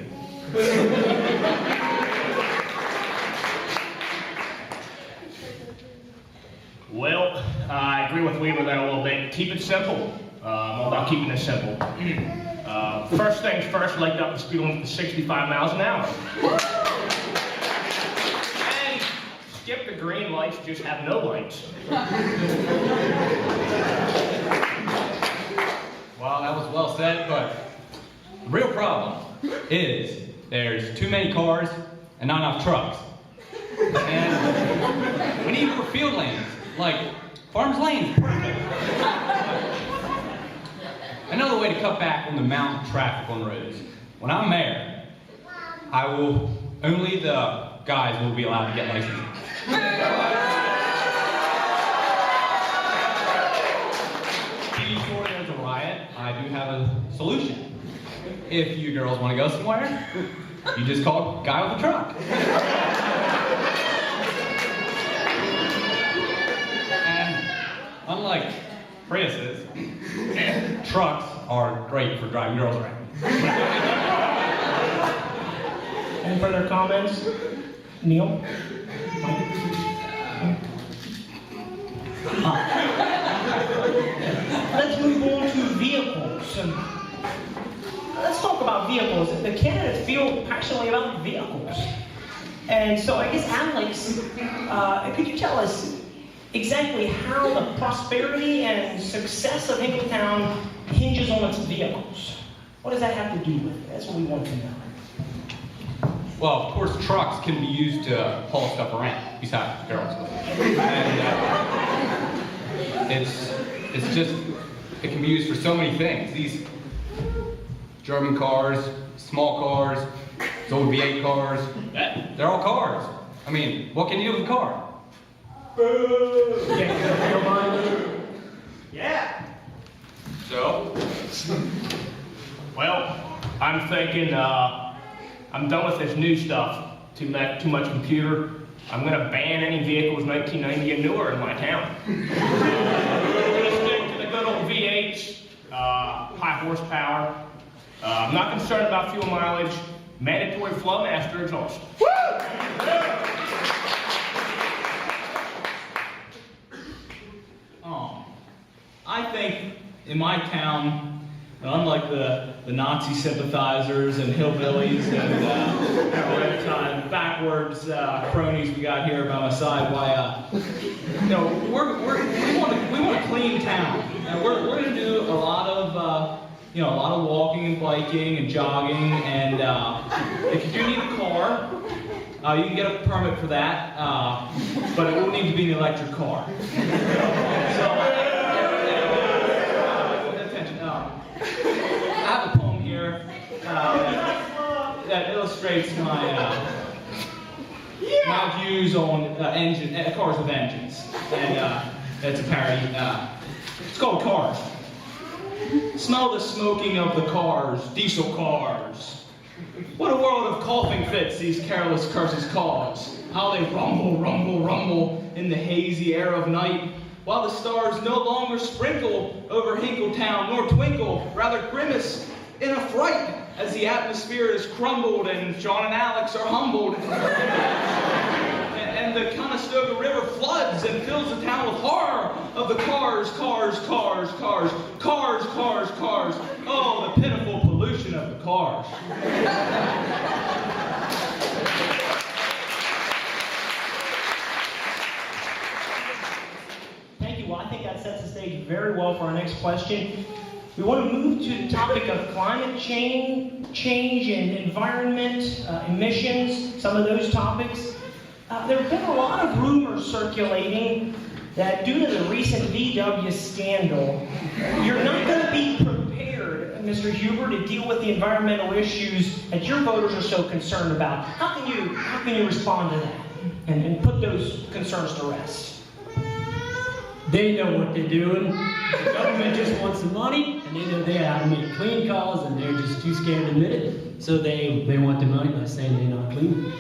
Well, I agree with Weaver there a little bit. Keep it simple. I'm all about keeping it simple. First things first, like up the speed limit to 65 miles an hour. And skip the green lights, just have no lights. Well, that was well said, but the real problem is there's too many cars and not enough trucks. And we need more field lanes. Like, Farmers Lane's perfect. Another way to cut back on the amount of traffic on the roads. When I'm mayor, only the guys will be allowed to get licenses. Before there's a riot, I do have a solution. If you girls want to go somewhere, you just call a guy with a truck. Unlike Priuses, trucks are great for driving girls around. Any further comments? Neil? Let's move on to vehicles. Let's talk about vehicles. The candidates feel passionately about vehicles. And so I guess, Alex, could you tell us exactly how the prosperity and success of Hinkletown hinges on its vehicles? What does that have to do with it? That's what we want to know. Well, of course, trucks can be used to haul stuff around, besides girls. And it can be used for so many things. These German cars, small cars, It's old V8 cars. They're all cars. I mean, what can you do with a car? Yeah. So? Well, I'm thinking, I'm done with this new stuff. Too much computer. I'm gonna ban any vehicles 1990 and newer in my town. We're gonna stick to the good old V8s, high horsepower. I'm not concerned about fuel mileage. Mandatory Flowmaster exhaust. I think in my town, unlike the Nazi sympathizers and hillbillies and ragtime backwards cronies we got here by my side, why, you know, we want a clean town, and we're going to do a lot of you know, a lot of walking and biking and jogging, and if you do need a car, you can get a permit for that, but it will need to be an electric car. I have a poem here that illustrates my my views on cars with engines, and it's a parody. It's called Cars. Smell the smoking of the cars, diesel cars. What a world of coughing fits these careless curses cause. How they rumble, rumble, rumble in the hazy air of night, while the stars no longer sprinkle over Hinkletown, nor twinkle, rather grimace in affright as the atmosphere is crumbled and John and Alex are humbled. And the Conestoga River floods and fills the town with horror of the cars, cars, cars, cars, cars, cars, cars. Oh, the pitiful pollution of the cars. Thank you. Well, I think that sets the stage very well for our next question. We want to move to the topic of climate change and environment, emissions, some of those topics. There have been a lot of rumors circulating that due to the recent VW scandal, you're not going to be prepared, Mr. Huber, to deal with the environmental issues that your voters are so concerned about. How can you respond to that and put those concerns to rest? They know what they're doing. The government just wants the money, and they know they have to make clean calls, and they're just too scared to admit it. So they want the money by saying they're not clean.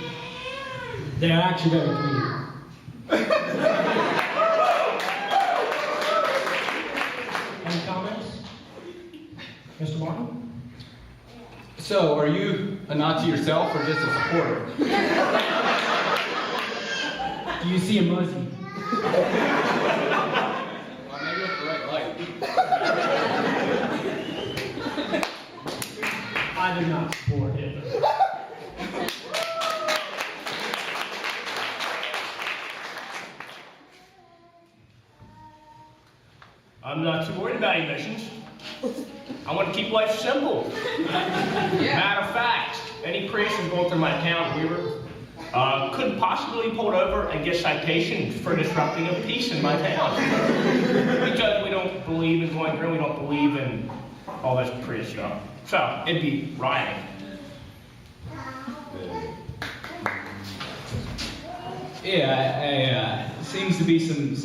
They're actually very clean. Any comments? Mr. Martin? So, are you a Nazi yourself or just a supporter? Do you see a Muzzy? Well, maybe it's the right light. I do not support Hitler. I'm not too worried about emissions. I want to keep life simple. Matter of fact, any Prius going through my town, Weaver, could possibly be pulled over and get citation for disrupting of peace in my town. Because we don't believe in going green, we don't believe in all this Prius stuff. So, it'd be rioting. Yeah, seems to be some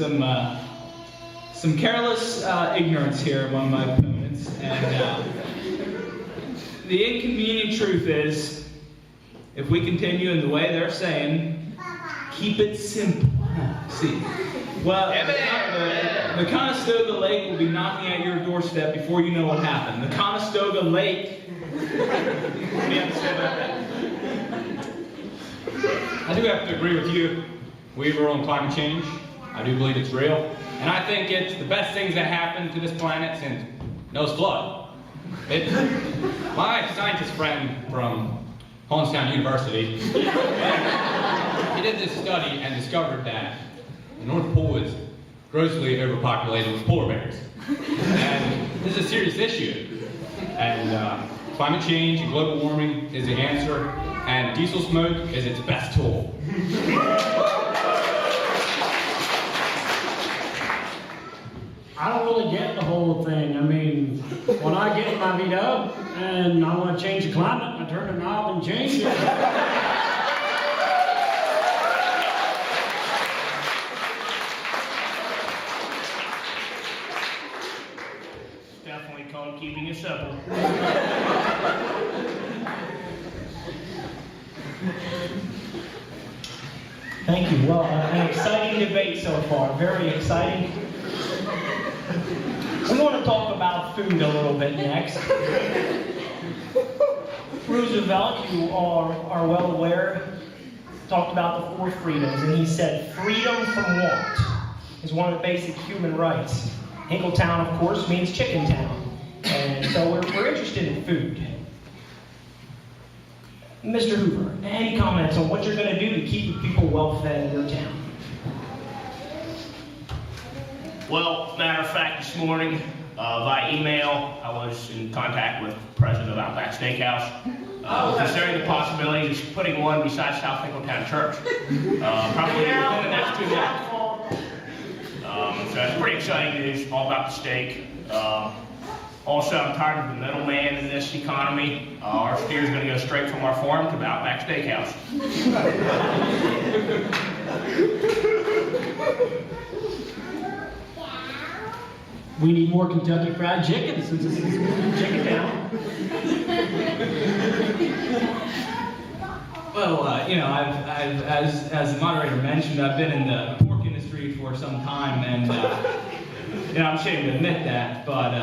careless ignorance here among my opponents, and the inconvenient truth is, if we continue in the way they're saying, keep it simple. See, well, the Conestoga Lake will be knocking at your doorstep before you know what happened. The Conestoga Lake. What do you have to say about that? I do have to agree with you, Weaver, on climate change. I do believe it's real. And I think it's the best things that happened to this planet since Noah's flood. My scientist friend from Honestown University, he did this study and discovered that the North Pole is grossly overpopulated with polar bears. And this is a serious issue. And climate change and global warming is the answer, and diesel smoke is its best tool. I don't really get the whole thing. I mean, when I get my V-dub and I want to change the climate, I turn the knob and change it. Definitely called keeping it simple. Thank you. Well, an exciting debate so far. Very exciting. We want to talk about food a little bit next. Roosevelt, you are well aware, talked about the 4 freedoms, and he said freedom from want is one of the basic human rights. Hinkletown, of course, means chicken town. And so we're interested in food. Mr. Hoover, any comments on what you're going to do to keep people well fed in your town? Well, matter of fact, this morning, via email, I was in contact with the president of Outback Steakhouse, considering the possibility of putting one beside South Hinkletown Church, probably within the next 2 months. So that's pretty exciting news, all about the steak. Also, I'm tired of the middleman in this economy. Our steer's going to go straight from our farm to Outback Steakhouse. We need more Kentucky Fried Chicken since this is chicken town. Well, you know, as the moderator mentioned, I've been in the pork industry for some time, and you know, I'm ashamed to admit that, but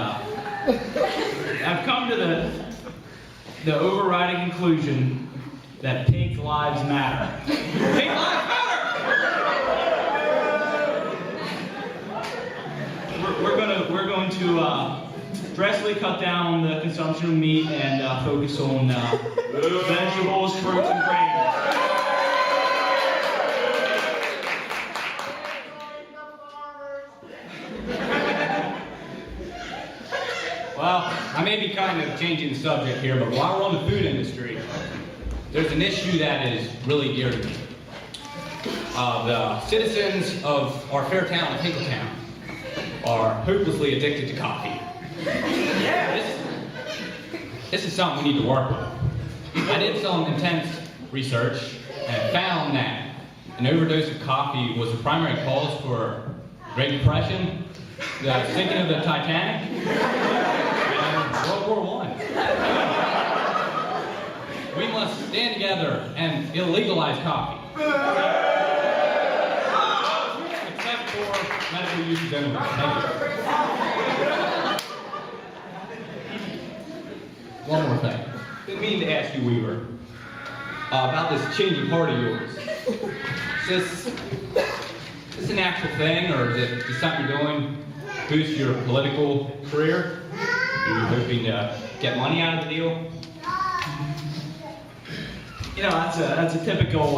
I've come to the overriding conclusion that pig lives matter. Pig lives matter! We're going to drastically cut down on the consumption of meat and focus on vegetables, fruits, and grains. Well, I may be kind of changing the subject here, but while we're on the food industry, there's an issue that is really dear to me. The citizens of our fair town of Hinkletown are hopelessly addicted to coffee. This is something we need to work with. I did some intense research and found that an overdose of coffee was the primary cause for Great Depression, the sinking of the Titanic, and World War I. We must stand together and illegalize coffee. Except for medical uses only. Thank you. One more thing. Didn't mean to ask you, Weaver, about this changing heart of yours. Is this an actual thing, or is it just something you're doing to boost your political career? Are you hoping to get money out of the deal? You know, that's a typical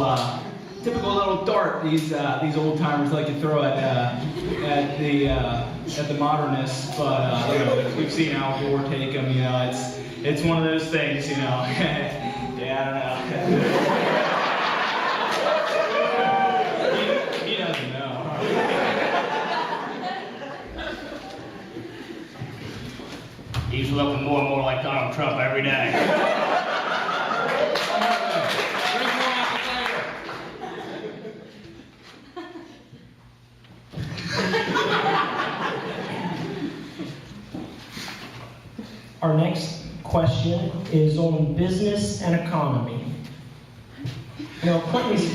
little dart these old timers like to throw at the modernists. But you know, we've seen Al Gore take them. You know, it's one of those things. You know, yeah, I don't know. He doesn't know. He's looking more and more like Donald Trump every day. Our next question is on business and economy. You know, Clinton's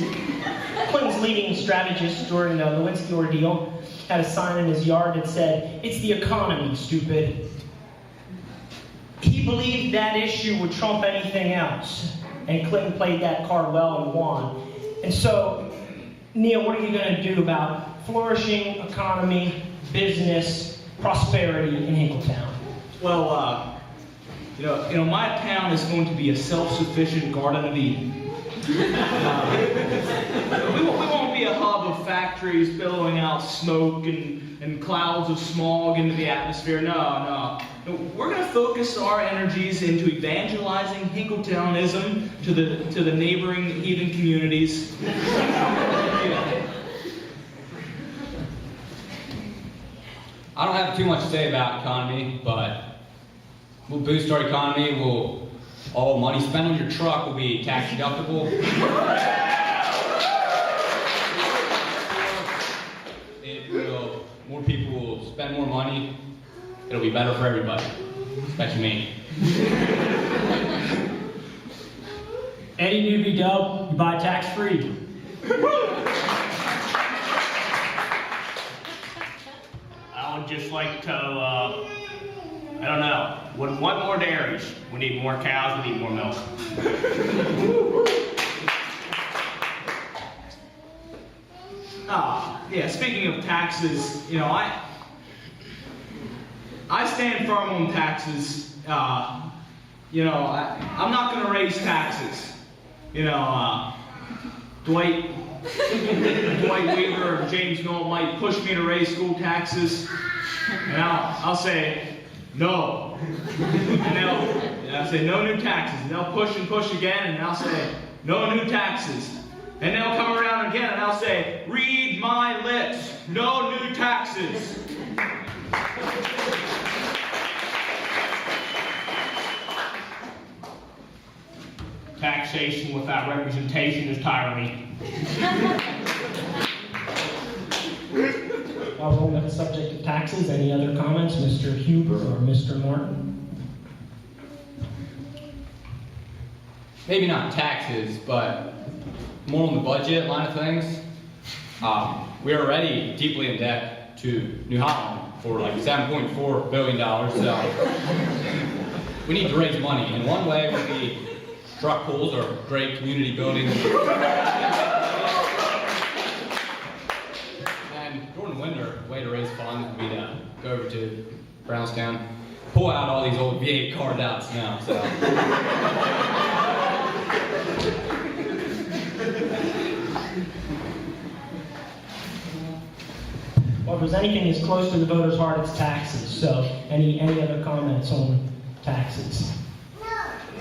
leading strategist during the Lewinsky ordeal had a sign in his yard that said, "It's the economy, stupid." He believed that issue would trump anything else, and Clinton played that card well and won. And so, Neil, what are you going to do about flourishing economy, business, prosperity in Hinkletown? Well, you know, my town is going to be a self-sufficient Garden of Eden. We won't be a hub of factories billowing out smoke and clouds of smog into the atmosphere. No. We're going to focus our energies into evangelizing Hinkletownism to the neighboring heathen communities. I don't have too much to say about economy, but we'll boost our economy. All money spent on your truck will be tax deductible. More people will spend more money. It'll be better for everybody, especially me. Any new V-Dub, you buy tax-free. I would just like to, I don't know, what more dairies? We need more cows, we need more milk. Yeah, speaking of taxes, you know, I stand firm on taxes. You know, I'm not going to raise taxes. You know, Dwight Weaver or James Knoll might push me to raise school taxes, and I'll say no. And I'll say no new taxes, and they'll push and push again, and I'll say no new taxes. And they'll come around again, and I'll say, read my lips, no new taxes. Taxation without representation is tyranny. While we're on the subject of taxes, any other comments, Mr. Huber or Mr. Martin? Maybe not taxes, but more on the budget line of things. We're already deeply in debt to New Holland for like $7.4 billion, so we need to raise money. And one way would be truck pools or great community buildings. And during the winter, a way to raise funds would be to go over to Brownstown, pull out all these old V8 cars out now. So. Well, if there's anything that's close to the voter's heart, it's taxes. So, any other comments on taxes?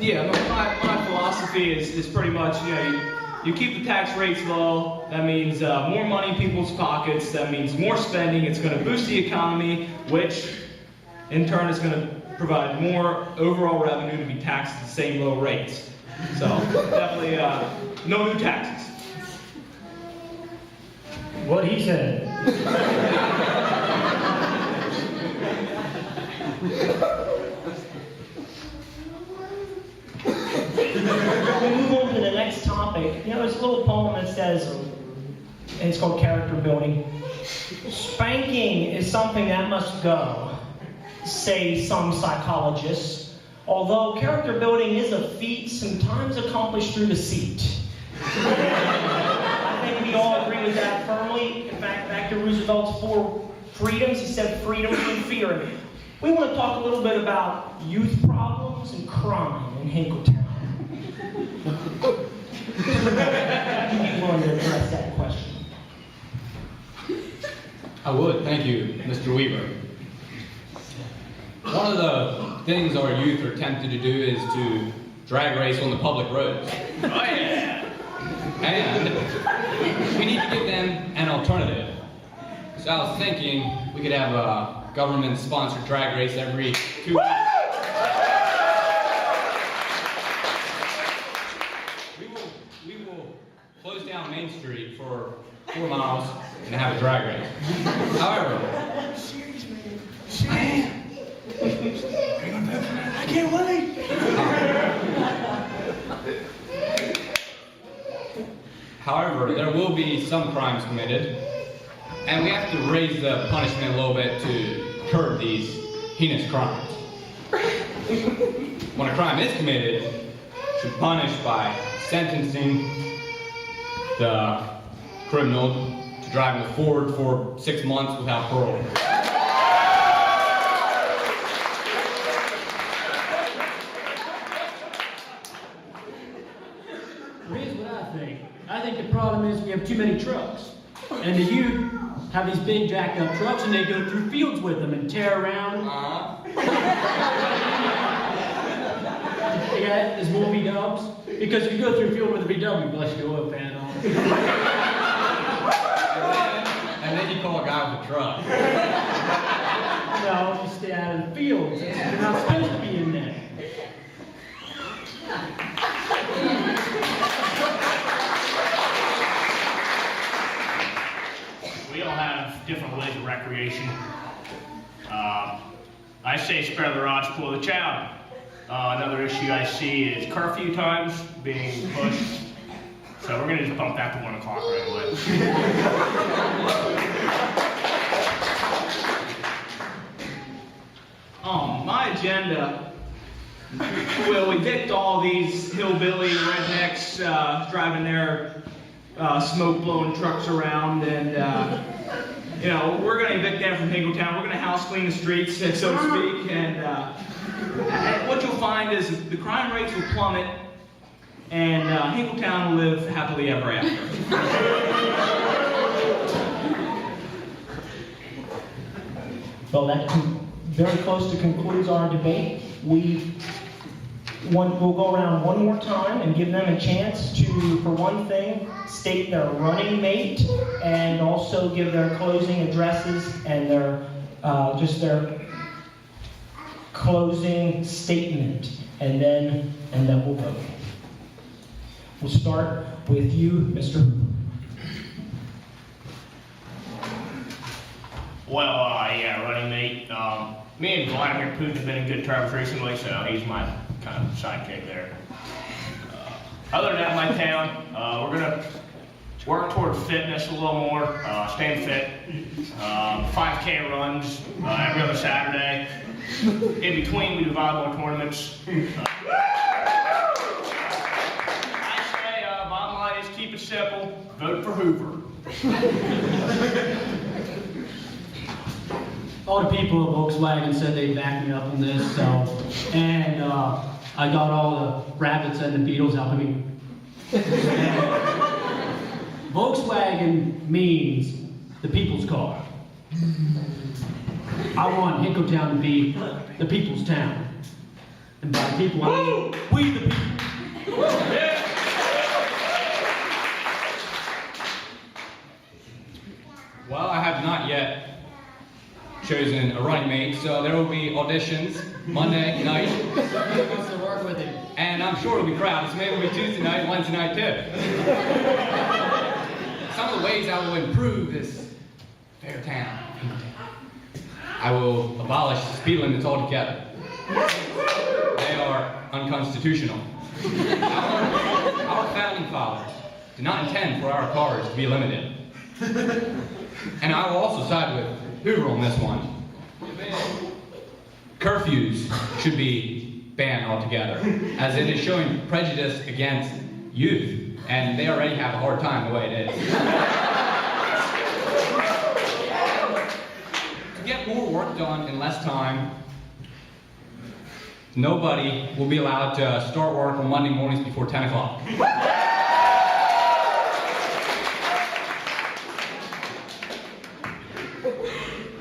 Yeah, my philosophy is pretty much, you know, you keep the tax rates low. That means more money in people's pockets. That means more spending. It's going to boost the economy, which in turn is going to provide more overall revenue to be taxed at the same low rates. So definitely no new taxes. What he said. We'll move on to the next topic. You know, there's a little poem that says, and it's called character building. Spanking is something that must go, say some psychologists. Although character building is a feat sometimes accomplished through deceit. I think we all agree with that firmly. In fact, back to Roosevelt's 4 freedoms, he said freedom from fear. We want to talk a little bit about youth problems and crime in Hinkletown. You'd be willing to address that question? I would, thank you, Mr. Weaver. One of the things our youth are tempted to do is to drag race on the public roads. Oh yeah! And we need to give them an alternative. So I was thinking we could have a government-sponsored drag race every 2 weeks. We will close down Main Street for 4 miles and have a drag race. However, I can't wait! However, there will be some crimes committed, and we have to raise the punishment a little bit to curb these heinous crimes. When a crime is committed, it should be punished by sentencing the criminal to driving a Ford for 6 months without parole. Here's what I think. I think the problem is we have too many trucks. And the youth have these big jacked up trucks and they go through fields with them and tear around. Yeah, there's more V-dubs. Because if you go through a field with a VW, bless your oil pan on. And then you call a guy with a truck. No, you stay out of the fields. You're not supposed to be in there. We all have different ways of recreation. I say spare the rods, pull the child. Another issue I see is curfew times being pushed. So we're gonna just bump that to 1 o'clock right away. My agenda will evict all these hillbilly rednecks driving their smoke-blowing trucks around, and you know, we're going to evict them from Hinkletown. We're going to house clean the streets, so to speak, and what you'll find is the crime rates will plummet, and Hinkletown will live happily ever after. Well, that very close to concludes our debate. We'll go around one more time and give them a chance to, for one thing, state their running mate and also give their closing addresses and their just their closing statement, and then we'll vote. We'll start with you, Mr. Hoover. Well, yeah, running mate. Me and Vladimir Putin have been in good terms recently, so he's my kind of sidekick there. Other than that, my town, we're gonna work toward fitness a little more, staying fit. 5K runs every other Saturday. In between, we do volleyball tournaments. I say, bottom line is keep it simple. Vote for Hoover. All the people at Volkswagen said they'd back me up on this, so, and I got all the rabbits and the beetles helping me. Volkswagen means the people's car. I want Hinkletown to be the people's town. And by people, I mean we the people. Well, I have not yet chosen a running mate, so there will be auditions Monday night. Who wants to work with him? And I'm sure it'll be crowded, so maybe it'll be Tuesday night, Wednesday night too. Some of the ways I will improve this fair town. I will abolish the speed limits altogether. They are unconstitutional. Our founding fathers did not intend for our cars to be limited. And I will also side with Hoover on this one. Curfews should be banned altogether, as it is showing prejudice against youth, and they already have a hard time the way it is. To get more work done in less time, nobody will be allowed to start work on Monday mornings before 10 o'clock.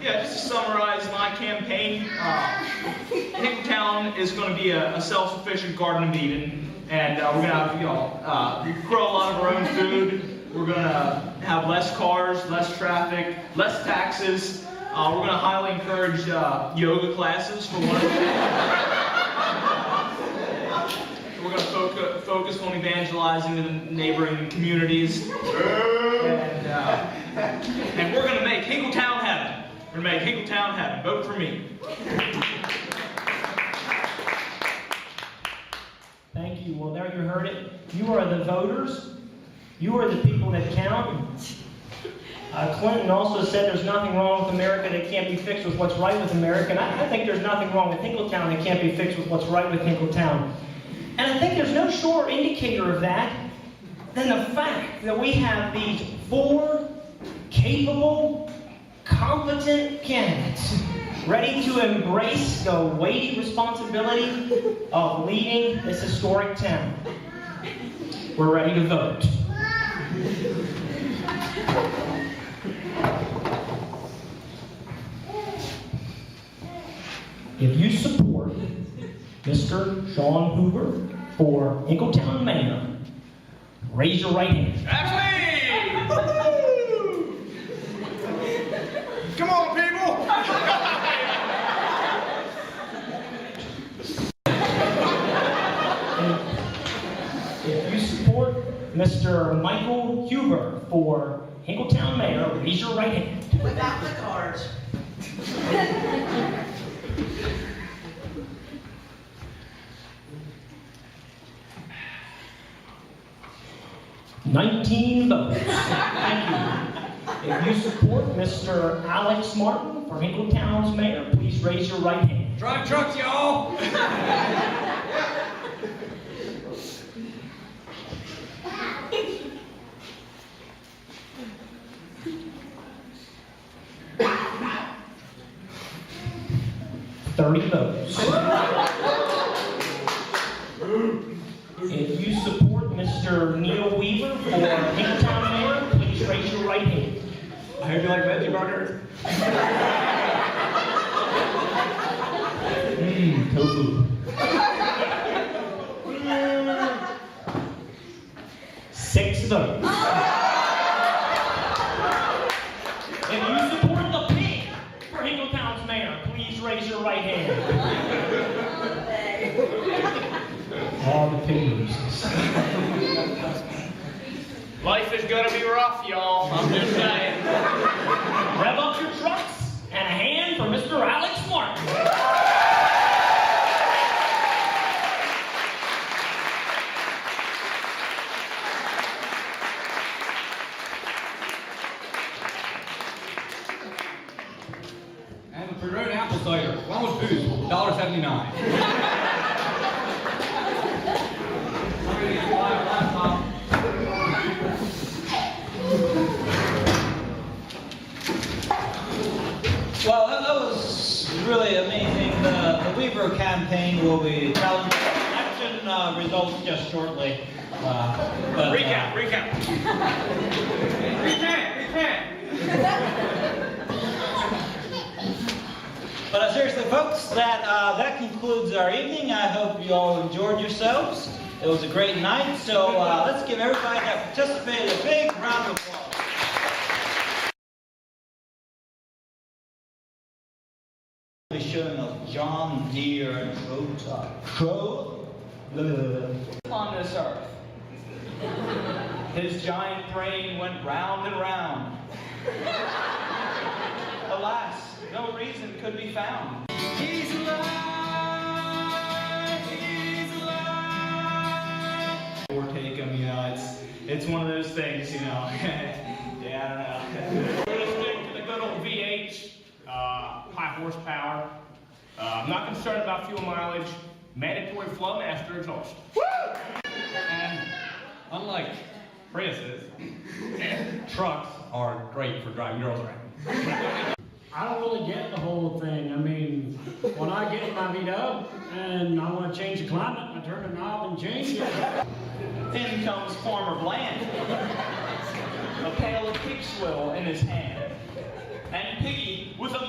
Yeah, just to summarize my campaign, Hinkletown is going to be a self-sufficient Garden of Eden, and we're going to have, grow a lot of our own food. We're going to have less cars, less traffic, less taxes. We're going to highly encourage yoga classes for one thing. We're going to focus on evangelizing the neighboring communities, and we're going to make Hinkletown heaven. We're going to make Hinkletown heaven. Vote for me. Thank you. Well, there you heard it. You are the voters. You are the people that count. Clinton also said there's nothing wrong with America that can't be fixed with what's right with America. And I think there's nothing wrong with Hinkletown that can't be fixed with what's right with Hinkletown. And I think there's no surer indicator of that than the fact that we have these 4 capable, competent candidates ready to embrace the weighty responsibility of leading this historic town. We're ready to vote. If you support Mr. Sean Hoover for Hinkletown Mayor, raise your right hand. Come on, people! Mr. Michael Huber for Hinkletown Mayor. Raise your right hand. Without the cards. $19 votes. Thank you. If you support Mr. Alex Martin for Hinkletown's mayor, please raise your right hand. Drive trucks, y'all! $30 votes. If you support Mr. Neil Weaver for Hinkletown mayor, please raise your right hand. I heard you like veggie burgers. Tofu. 6 votes. If you support the pig for Hinkletown's mayor, please raise your right hand. All the pig roosters. Life is gonna be rough, y'all. I'm just saying. Rev up your trucks and a hand for Mr. Alex Martin. And for your own apple cider, one was booze, $1.79. Well, that was really amazing. The Weaver campaign will be challenging election results just shortly. Recount. Recant. But seriously, folks, that concludes our evening. I hope you all enjoyed yourselves. It was a great night, so let's give everybody that participated a big round of applause. Showing of John Deere On this earth, his giant brain went round and round. Alas, no reason could be found. He's alive, he's alive. Or take him, you know, it's one of those things, you know. Yeah, I don't know. We're gonna stick to the good old V8, high horsepower. I'm not concerned about fuel mileage. Mandatory Flowmaster exhaust. Woo! And unlike Priuses, trucks are great for driving girls around. I don't really get the whole thing. I mean, when I get in my V-Dub and I want to change the climate, I turn the knob and change it. Then comes Farmer Bland, a pail of pig swill in his hand, and Piggy with a